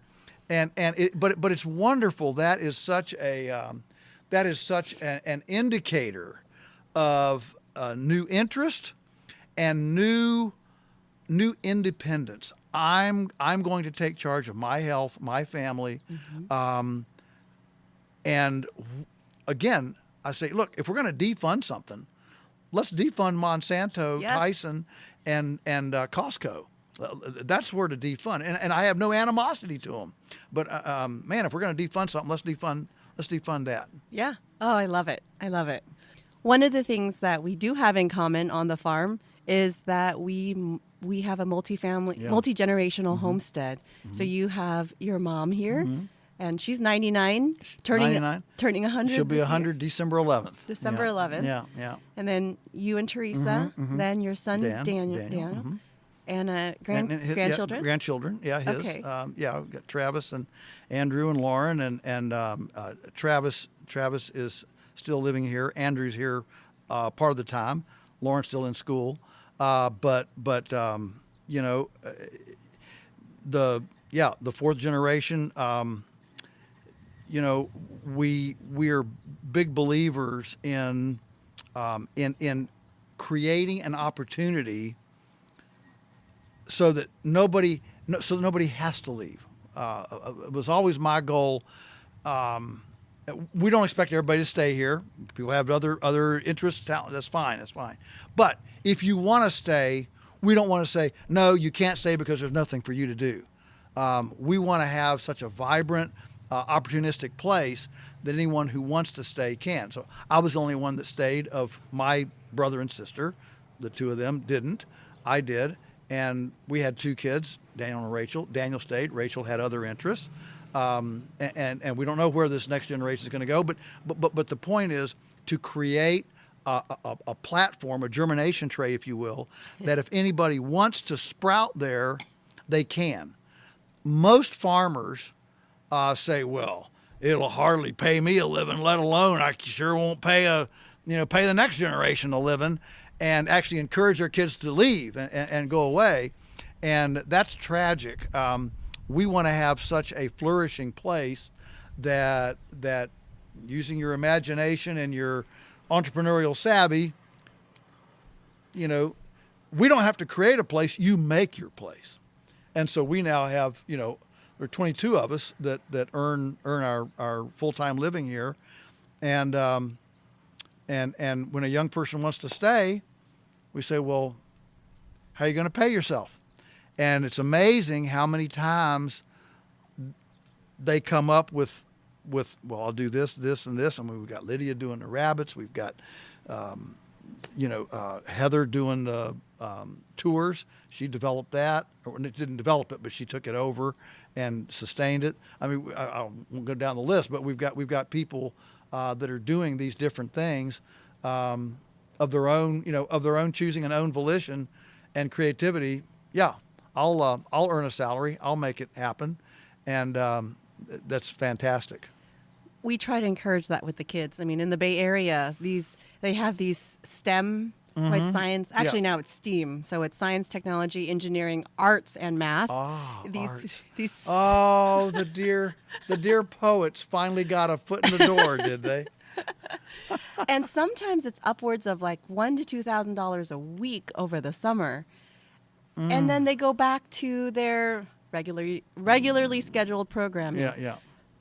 it's wonderful. That is such an indicator of new interest and new independence. I'm going to take charge of my health, my family, and again, I say, look, if we're going to defund something, let's defund Monsanto, Tyson, and Costco. That's where to defund, and I have no animosity to them. But man, if we're going to defund something, let's defund that. Yeah. Oh, I love it. One of the things that we do have in common on the farm is that we have a multi-generational homestead. So you have your mom here, And she's 99, turning 99. turning 100. She'll be this 100 year. December 11th. December Yeah. 11th. Yeah, yeah. And then you and Teresa, then your son Daniel, and grandchildren. Yeah, grandchildren. Yeah, his. Okay. Yeah, we've got Travis and Andrew and Lauren, and Travis is still living here. Andrew's here part of the time. Lauren's still in school, but you know, the fourth generation. You know, we're big believers in creating an opportunity so that nobody has to leave. It was always my goal. We don't expect everybody to stay here. People have other interests, talent. That's fine. But if you want to stay, we don't want to say no. You can't stay because there's nothing for you to do. We want to have such a vibrant, opportunistic place that anyone who wants to stay can. So I was the only one that stayed of my brother and sister. The two of them didn't. I did. And we had two kids, Daniel and Rachel. Daniel stayed. Rachel had other interests. And we don't know where this next generation is going to go. But the point is to create a platform, a germination tray, if you will, that if anybody wants to sprout there, they can. Most farmers say, well, it'll hardly pay me a living, let alone I sure won't pay the next generation a living, and actually encourage their kids to leave and go away. And that's tragic. We want to have such a flourishing place that using your imagination and your entrepreneurial savvy, you know, we don't have to create a place, you make your place. And so we now have, you know, there are 22 of us that earn our full-time living here. And when a young person wants to stay, we say, well, how are you going to pay yourself? And it's amazing how many times they come up with well, I'll do this, and this. I mean, we've got Lydia doing the rabbits. We've got, Heather doing the tours. She developed that, or didn't develop it, but she took it over and sustained it. I mean, I won't go down the list, but we've got people that are doing these different things of their own choosing and own volition and creativity. Yeah, I'll earn a salary. I'll make it happen, and that's fantastic. We try to encourage that with the kids. I mean, in the Bay Area, they have these STEM, right? Science. Actually, now it's STEAM. So it's science, technology, engineering, arts, and math. Oh, arts. These. Oh, the dear poets finally got a foot in the door, did they? And sometimes it's upwards of like $1,000 to $2,000 a week over the summer, and then they go back to their regularly scheduled programming. Yeah.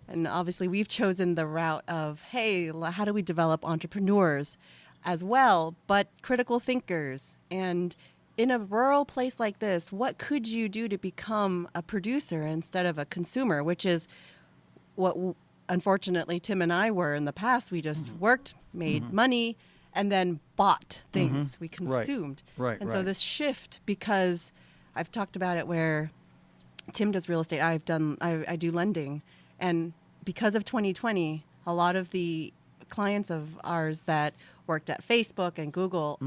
And obviously, we've chosen the route of, hey, how do we develop entrepreneurs as well, but critical thinkers? And in a rural place like this, what could you do to become a producer instead of a consumer, which is what, unfortunately, Tim and I were in the past. We just worked, made money, and then bought things. We consumed. Right. So this shift, because I've talked about it where Tim does real estate, I do lending. And because of 2020, a lot of the clients of ours that worked at Facebook and Google,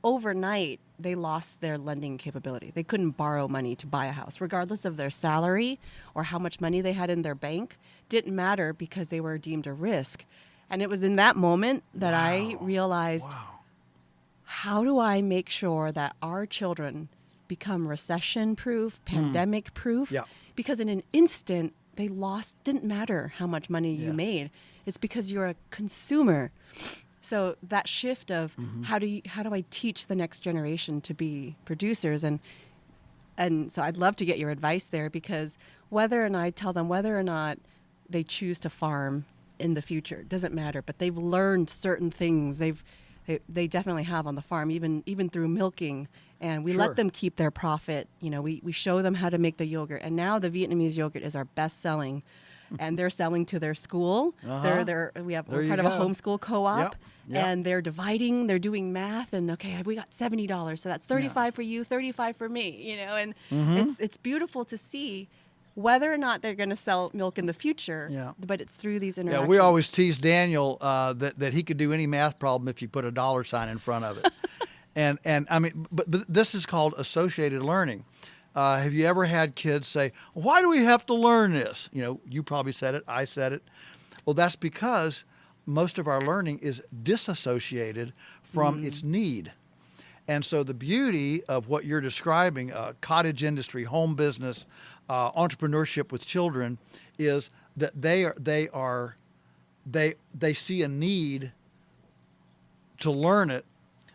overnight, they lost their lending capability. They couldn't borrow money to buy a house, regardless of their salary or how much money they had in their bank. Didn't matter because they were deemed a risk. And it was in that moment that I realized, how do I make sure that our children become recession-proof, pandemic-proof? Yeah. Because in an instant, they lost, didn't matter how much money you made. It's because you're a consumer. So that shift of how do I teach the next generation to be producers? And so I'd love to get your advice there, because I tell them whether or not they choose to farm in the future, doesn't matter, but they've learned certain things. They definitely have on the farm, even through milking. And we let them keep their profit. You know, we show them how to make the yogurt. And now the Vietnamese yogurt is our best selling. And they're selling to their school. We have we're part of a homeschool co-op. Yep. And they're doing math, and okay, we got $70, so that's $35 for you, $35 for me, you know, and it's beautiful to see whether or not they're going to sell milk in the future. Yeah. But it's through these Yeah, interactions. we always tease Daniel that he could do any math problem if you put a dollar sign in front of it. and I mean, but this is called associated learning. Have you ever had kids say, "Why do we have to learn this?" You know, you probably said it. I said it. Well, that's because most of our learning is disassociated from its need. And so the beauty of what you're describing, cottage industry, home business, entrepreneurship with children, is that they see a need to learn it.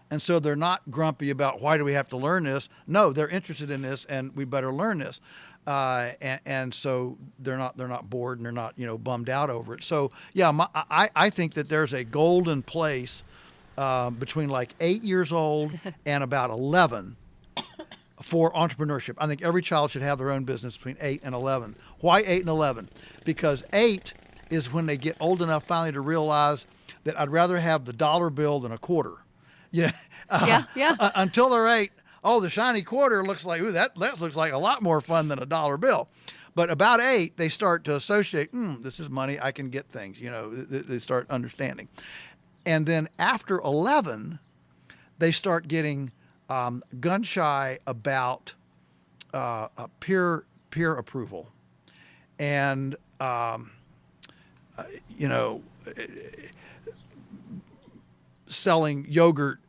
And so they're not grumpy about why do we have to learn this. No, they're interested in this, and we better learn this. And so they're not bored, and they're not bummed out over it. So yeah, I think that there's a golden place between like 8 years old and about 11 for entrepreneurship. I think every child should have their own business between 8 and 11. Why 8 and 11? Because 8 is when they get old enough finally to realize that I'd rather have the dollar bill than a quarter. Yeah. Until they're 8, oh, the shiny quarter looks like, ooh, that looks like a lot more fun than a dollar bill. But about 8, they start to associate, this is money, I can get things, they start understanding. And then after 11, they start getting gun shy about peer approval. And, selling yogurt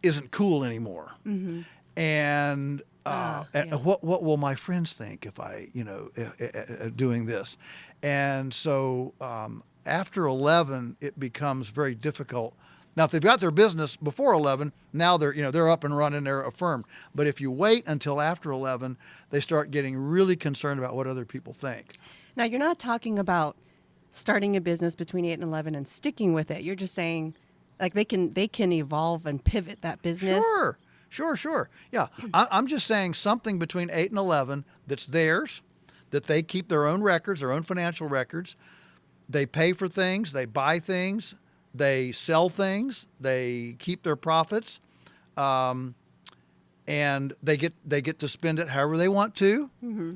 isn't cool anymore. Mm-hmm. And what will my friends think if I, doing this? And so after 11, it becomes very difficult. Now, if they've got their business before 11, now they're up and running, they're affirmed. But if you wait until after 11, they start getting really concerned about what other people think. Now, you're not talking about starting a business between 8 and 11 and sticking with it. You're just saying, like, they can evolve and pivot that business. Sure. Yeah, I'm just saying something between 8 and 11 that's theirs, that they keep their own records, their own financial records. They pay for things, they buy things, they sell things, they keep their profits, and they get to spend it however they want to. Mm-hmm.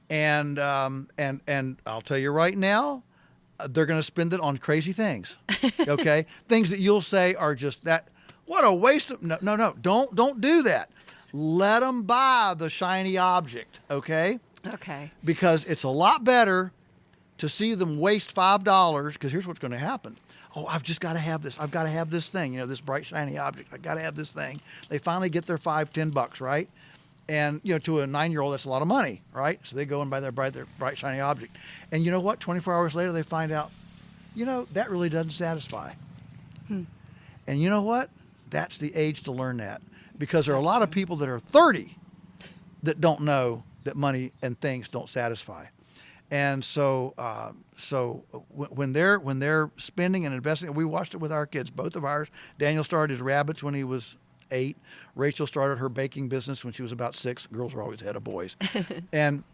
And I'll tell you right now, they're going to spend it on crazy things. Okay, things that you'll say are just that. What a waste of no. Don't do that. Let them buy the shiny object. Okay. Because it's a lot better to see them waste $5, because here's what's going to happen. Oh, I've just got to have this. I've got to have this thing, this bright, shiny object. I've got to have this thing. They finally get their $5-10, right? And, to a 9-year-old, that's a lot of money, right? So they go and buy their bright, shiny object. And you know what? 24 hours later, they find out, that really doesn't satisfy. And you know what? That's the age to learn that. Because there are a lot of people that are 30 that don't know that money and things don't satisfy. And so when they're spending and investing, we watched it with our kids, both of ours. Daniel started his rabbits when he was 8. Rachel started her baking business when she was about 6. Girls are always ahead of boys. and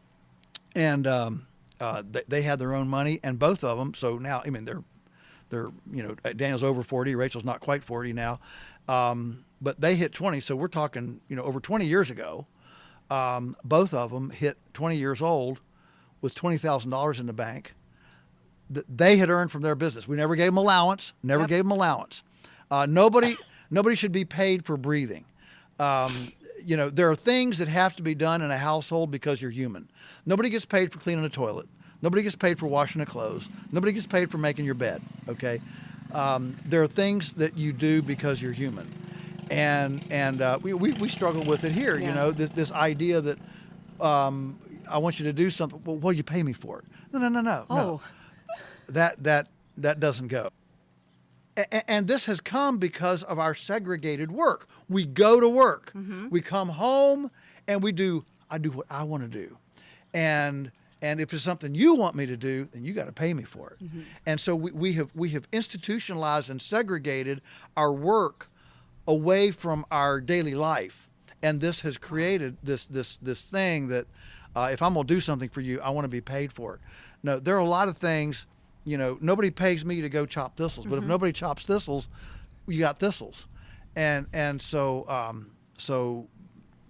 they had their own money, and both of them. So now, I mean, they're Daniel's over 40, Rachel's not quite 40 now, but they hit 20. So we're talking over 20 years ago. Both of them hit 20 years old with $20,000 in the bank that they had earned from their business. We never gave them allowance. Nobody should be paid for breathing. There are things that have to be done in a household because you're human. Nobody gets paid for cleaning a toilet. Nobody gets paid for washing the clothes. Nobody gets paid for making your bed. Okay, there are things that you do because you're human, and we struggle with it here. Yeah. This idea that I want you to do something. Well, what do you pay me for it? No. Oh. That doesn't go. And this has come because of our segregated work. We go to work, we come home, and I do what I want to do. And if it's something you want me to do, then you got to pay me for it. Mm-hmm. And so we have institutionalized and segregated our work away from our daily life. And this has created this thing that if I'm going to do something for you, I want to be paid for it. No, there are a lot of things. Nobody pays me to go chop thistles, but if nobody chops thistles, you got thistles, and so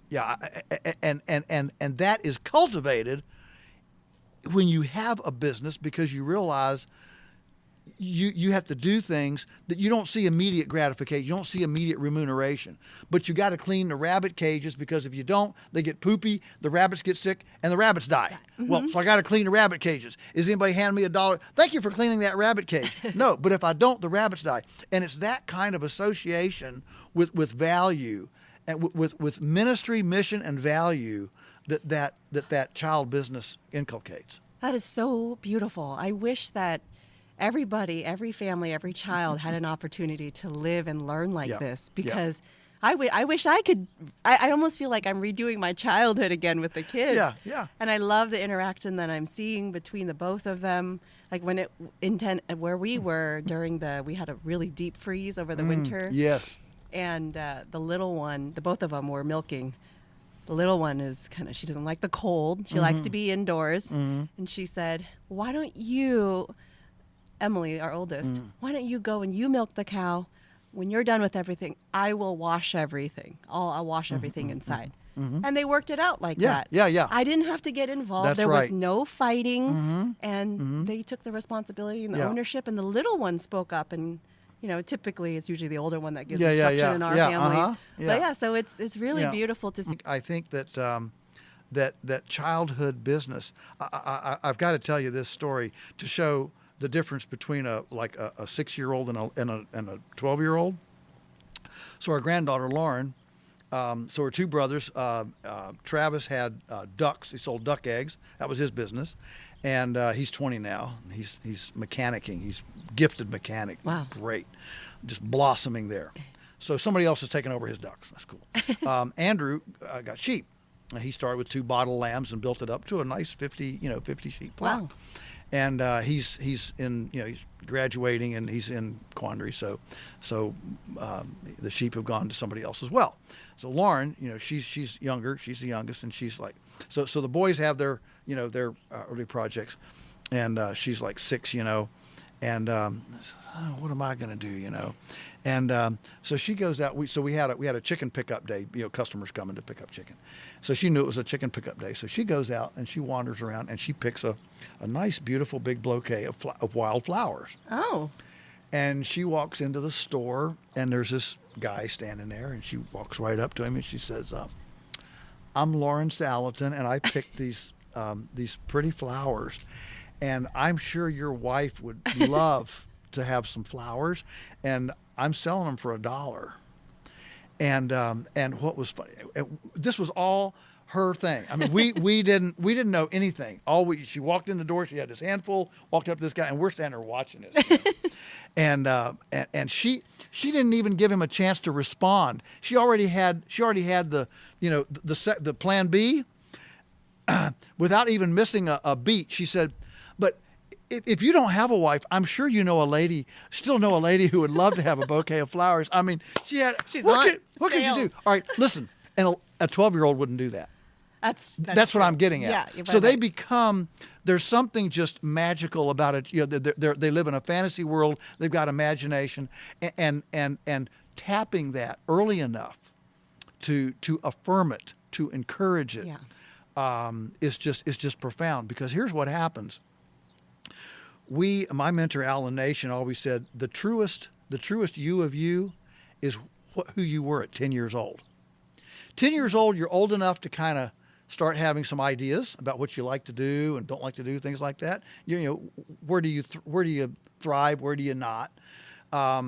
yeah, and that is cultivated when you have a business, because you realize you have to do things that you don't see immediate gratification. You don't see immediate remuneration. But you got to clean the rabbit cages, because if you don't, they get poopy, the rabbits get sick, and the rabbits die. Well, so I got to clean the rabbit cages. Is anybody handing me $1? Thank you for cleaning that rabbit cage. No, but if I don't, the rabbits die. And it's that kind of association with value, and with ministry, mission, and value that child business inculcates. That is so beautiful. I wish that everybody, every family, every child had an opportunity to live and learn like this, because I wish I could. I almost feel like I'm redoing my childhood again with the kids. Yeah. And I love the interaction that I'm seeing between the both of them. Like when where we were we had a really deep freeze over the winter. Yes. And the little one, the both of them were milking. The little one is she doesn't like the cold. She likes to be indoors. And she said, why don't you, Emily, our oldest, why don't you go and you milk the cow? When you're done with everything, I will wash everything. I'll wash everything inside. And they worked it out like that. Yeah. I didn't have to get involved. That's there right. was no fighting. And they took the responsibility and the ownership. And the little one spoke up. And, typically it's usually the older one that gives instruction in our families. But so it's really beautiful to see. I think that that childhood business, I've got to tell you this story to show the difference between a 6-year-old and a 12-year-old. So our granddaughter Lauren, so her two brothers, Travis had ducks. He sold duck eggs. That was his business, and he's 20 now. He's mechanicking. He's gifted mechanic. Wow, great, just blossoming there. So somebody else has taken over his ducks. That's cool. Andrew got sheep. He started with 2 bottle lambs and built it up to a nice 50 sheep flock. Wow. And he's in he's graduating and he's in quandary. So the sheep have gone to somebody else as well. So Lauren, she's younger. She's the youngest, and she's like so the boys have their their early projects, and she's like 6, and what am I going to do, And so she goes out. We had a chicken pickup day. Customers coming to pick up chicken. So she knew it was a chicken pickup day. So she goes out and she wanders around and she picks a nice, beautiful, big bouquet of wild flowers. Oh. And she walks into the store and there's this guy standing there, and she walks right up to him and she says, "I'm Lauren Salatin, and I picked these pretty flowers, and I'm sure your wife would love to have some flowers, and I'm selling them for $1. And what was funny, this was all her thing. I mean, we didn't know anything. She walked in the door, she had this handful, walked up to this guy, and we're standing there watching this. And she didn't even give him a chance to respond. She already had the the plan B, without even missing a beat. She said, "But if you don't have a wife, I'm sure you know a lady who would love to have a bouquet of flowers." I mean, She's what could you do? All right, listen, and a 12-year-old wouldn't do that. That's what I'm getting at. Yeah, so they become, there's something just magical about it. They live in a fantasy world. They've got imagination, and tapping that early enough to affirm it, to encourage it, is just profound. Because here's what happens. My mentor Alan Nation always said, the truest you of you is who you were at 10 years old. 10 years old, you're old enough to kind of start having some ideas about what you like to do and don't like to do, things like that. Where do you thrive? Where do you not? But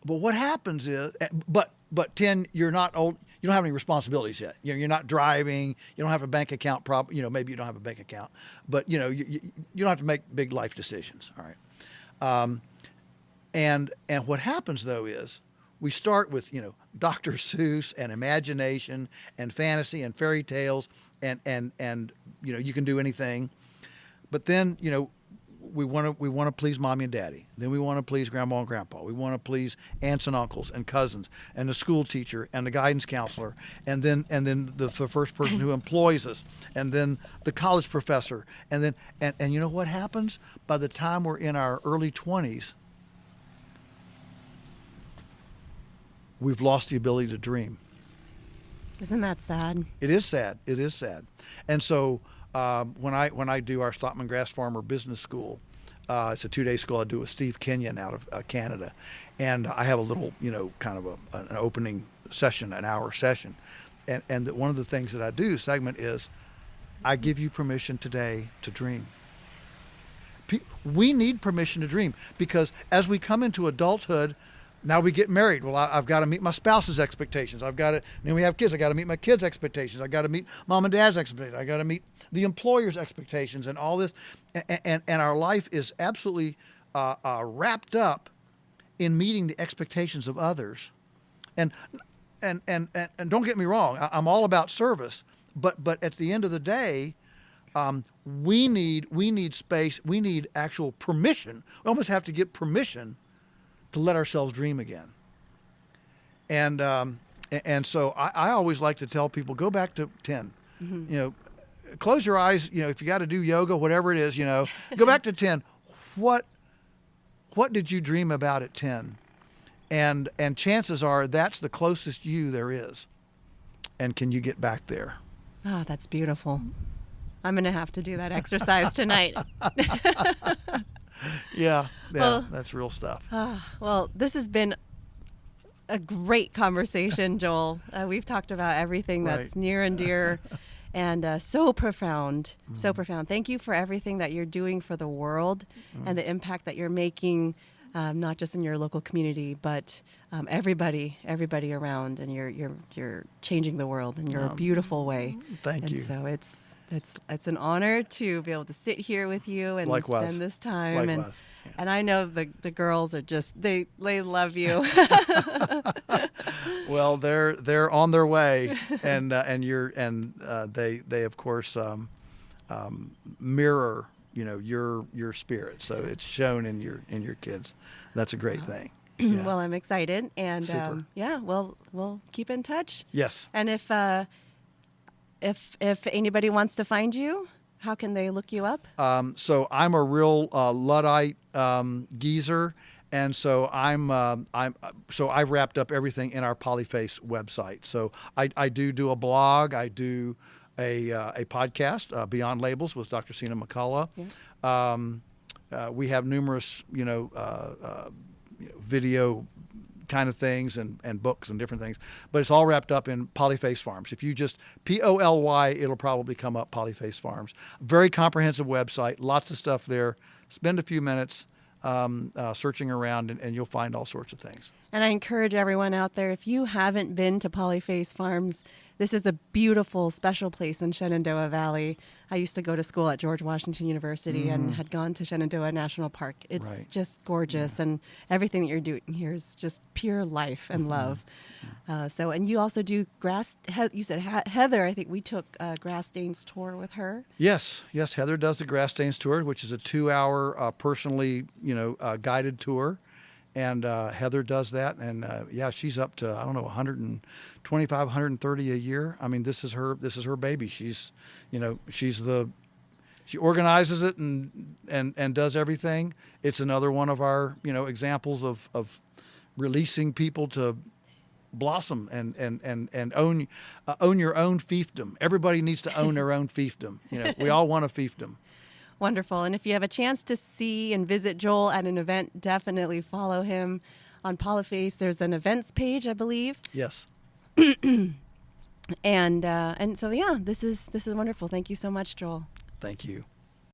what happens is, but 10, you're not old. You don't have any responsibilities yet. You're not driving. You don't have a bank account. Maybe you don't have a bank account, but you don't have to make big life decisions. All right. And what happens though is we start with Dr. Seuss and imagination and fantasy and fairy tales and you can do anything, but then we want to please mommy and daddy. Then we want to please grandma and grandpa. We want to please aunts and uncles and cousins and the school teacher and the guidance counselor, and then the first person who employs us, and then the college professor, and you know what happens? By the time we're in our early 20s, we've lost the ability to dream. Isn't that sad? It is sad. It is sad. And so when I do our Stockman Grass Farmer Business School, it's a 2-day school I do with Steve Kenyon out of Canada, and I have a little, kind of an opening session, an hour session, and one of the things that I do segment is, I give you permission today to dream. We need permission to dream, because as we come into adulthood, now we get married. Well, I've got to meet my spouse's expectations. Then we have kids. I got to meet my kids' expectations. I got to meet mom and dad's expectations. I got to meet the employer's expectations and all this. And our life is absolutely wrapped up in meeting the expectations of others. And don't get me wrong, I'm all about service. But at the end of the day, we need space. We need actual permission. We almost have to get permission to let ourselves dream again. And so I always like to tell people, go back to 10. Mm-hmm. Close your eyes. If you got to do yoga, whatever it is, go back to 10. What did you dream about at 10? And chances are that's the closest you there is. And can you get back there? Oh, that's beautiful. I'm going to have to do that exercise tonight. Yeah, Well, that's real stuff. Well, this has been a great conversation, Joel. We've talked about everything that's near and dear and so profound, so profound. Thank you for everything that you're doing for the world and the impact that you're making, not just in your local community, but everybody around, and you're changing the world in your beautiful way. Thank you. So it's an honor to be able to sit here with you and spend this time. Likewise. And I know the girls are just they love you. Well, they're on their way, and they of course mirror your spirit. So it's shown in your kids. That's a great thing. Yeah. Well, I'm excited, and we'll keep in touch. Yes. And if anybody wants to find you, how can they look you up? So I'm a real Luddite geezer, and so I've wrapped up everything in our Polyface website. So I do a blog, I do a podcast, Beyond Labels with Dr. Sina McCullough. Yeah. We have numerous video kind of things and books and different things, but it's all wrapped up in Polyface Farms. If you just Poly, it'll probably come up, Polyface Farms. Very comprehensive website, lots of stuff there. Spend a few minutes searching around, and you'll find all sorts of things. And I encourage everyone out there, if you haven't been to Polyface Farms, this is a beautiful, special place in Shenandoah Valley. I used to go to school at George Washington University and had gone to Shenandoah National Park. It's just gorgeous, and everything that you're doing here is just pure life and love. And you also do you said Heather, I think we took a Grass Stains tour with her. Yes, Heather does the Grass Stains tour, which is a 2-hour personally, guided tour. And Heather does that, and she's up to 125, 130 a year. I mean, this is her baby. She organizes it and does everything. It's another one of our examples of releasing people to blossom and own your own fiefdom. Everybody needs to own their own fiefdom. We all want a fiefdom. Wonderful. And if you have a chance to see and visit Joel at an event, definitely follow him on Polyface. There's an events page, I believe. Yes. And so, this is wonderful. Thank you so much, Joel. Thank you.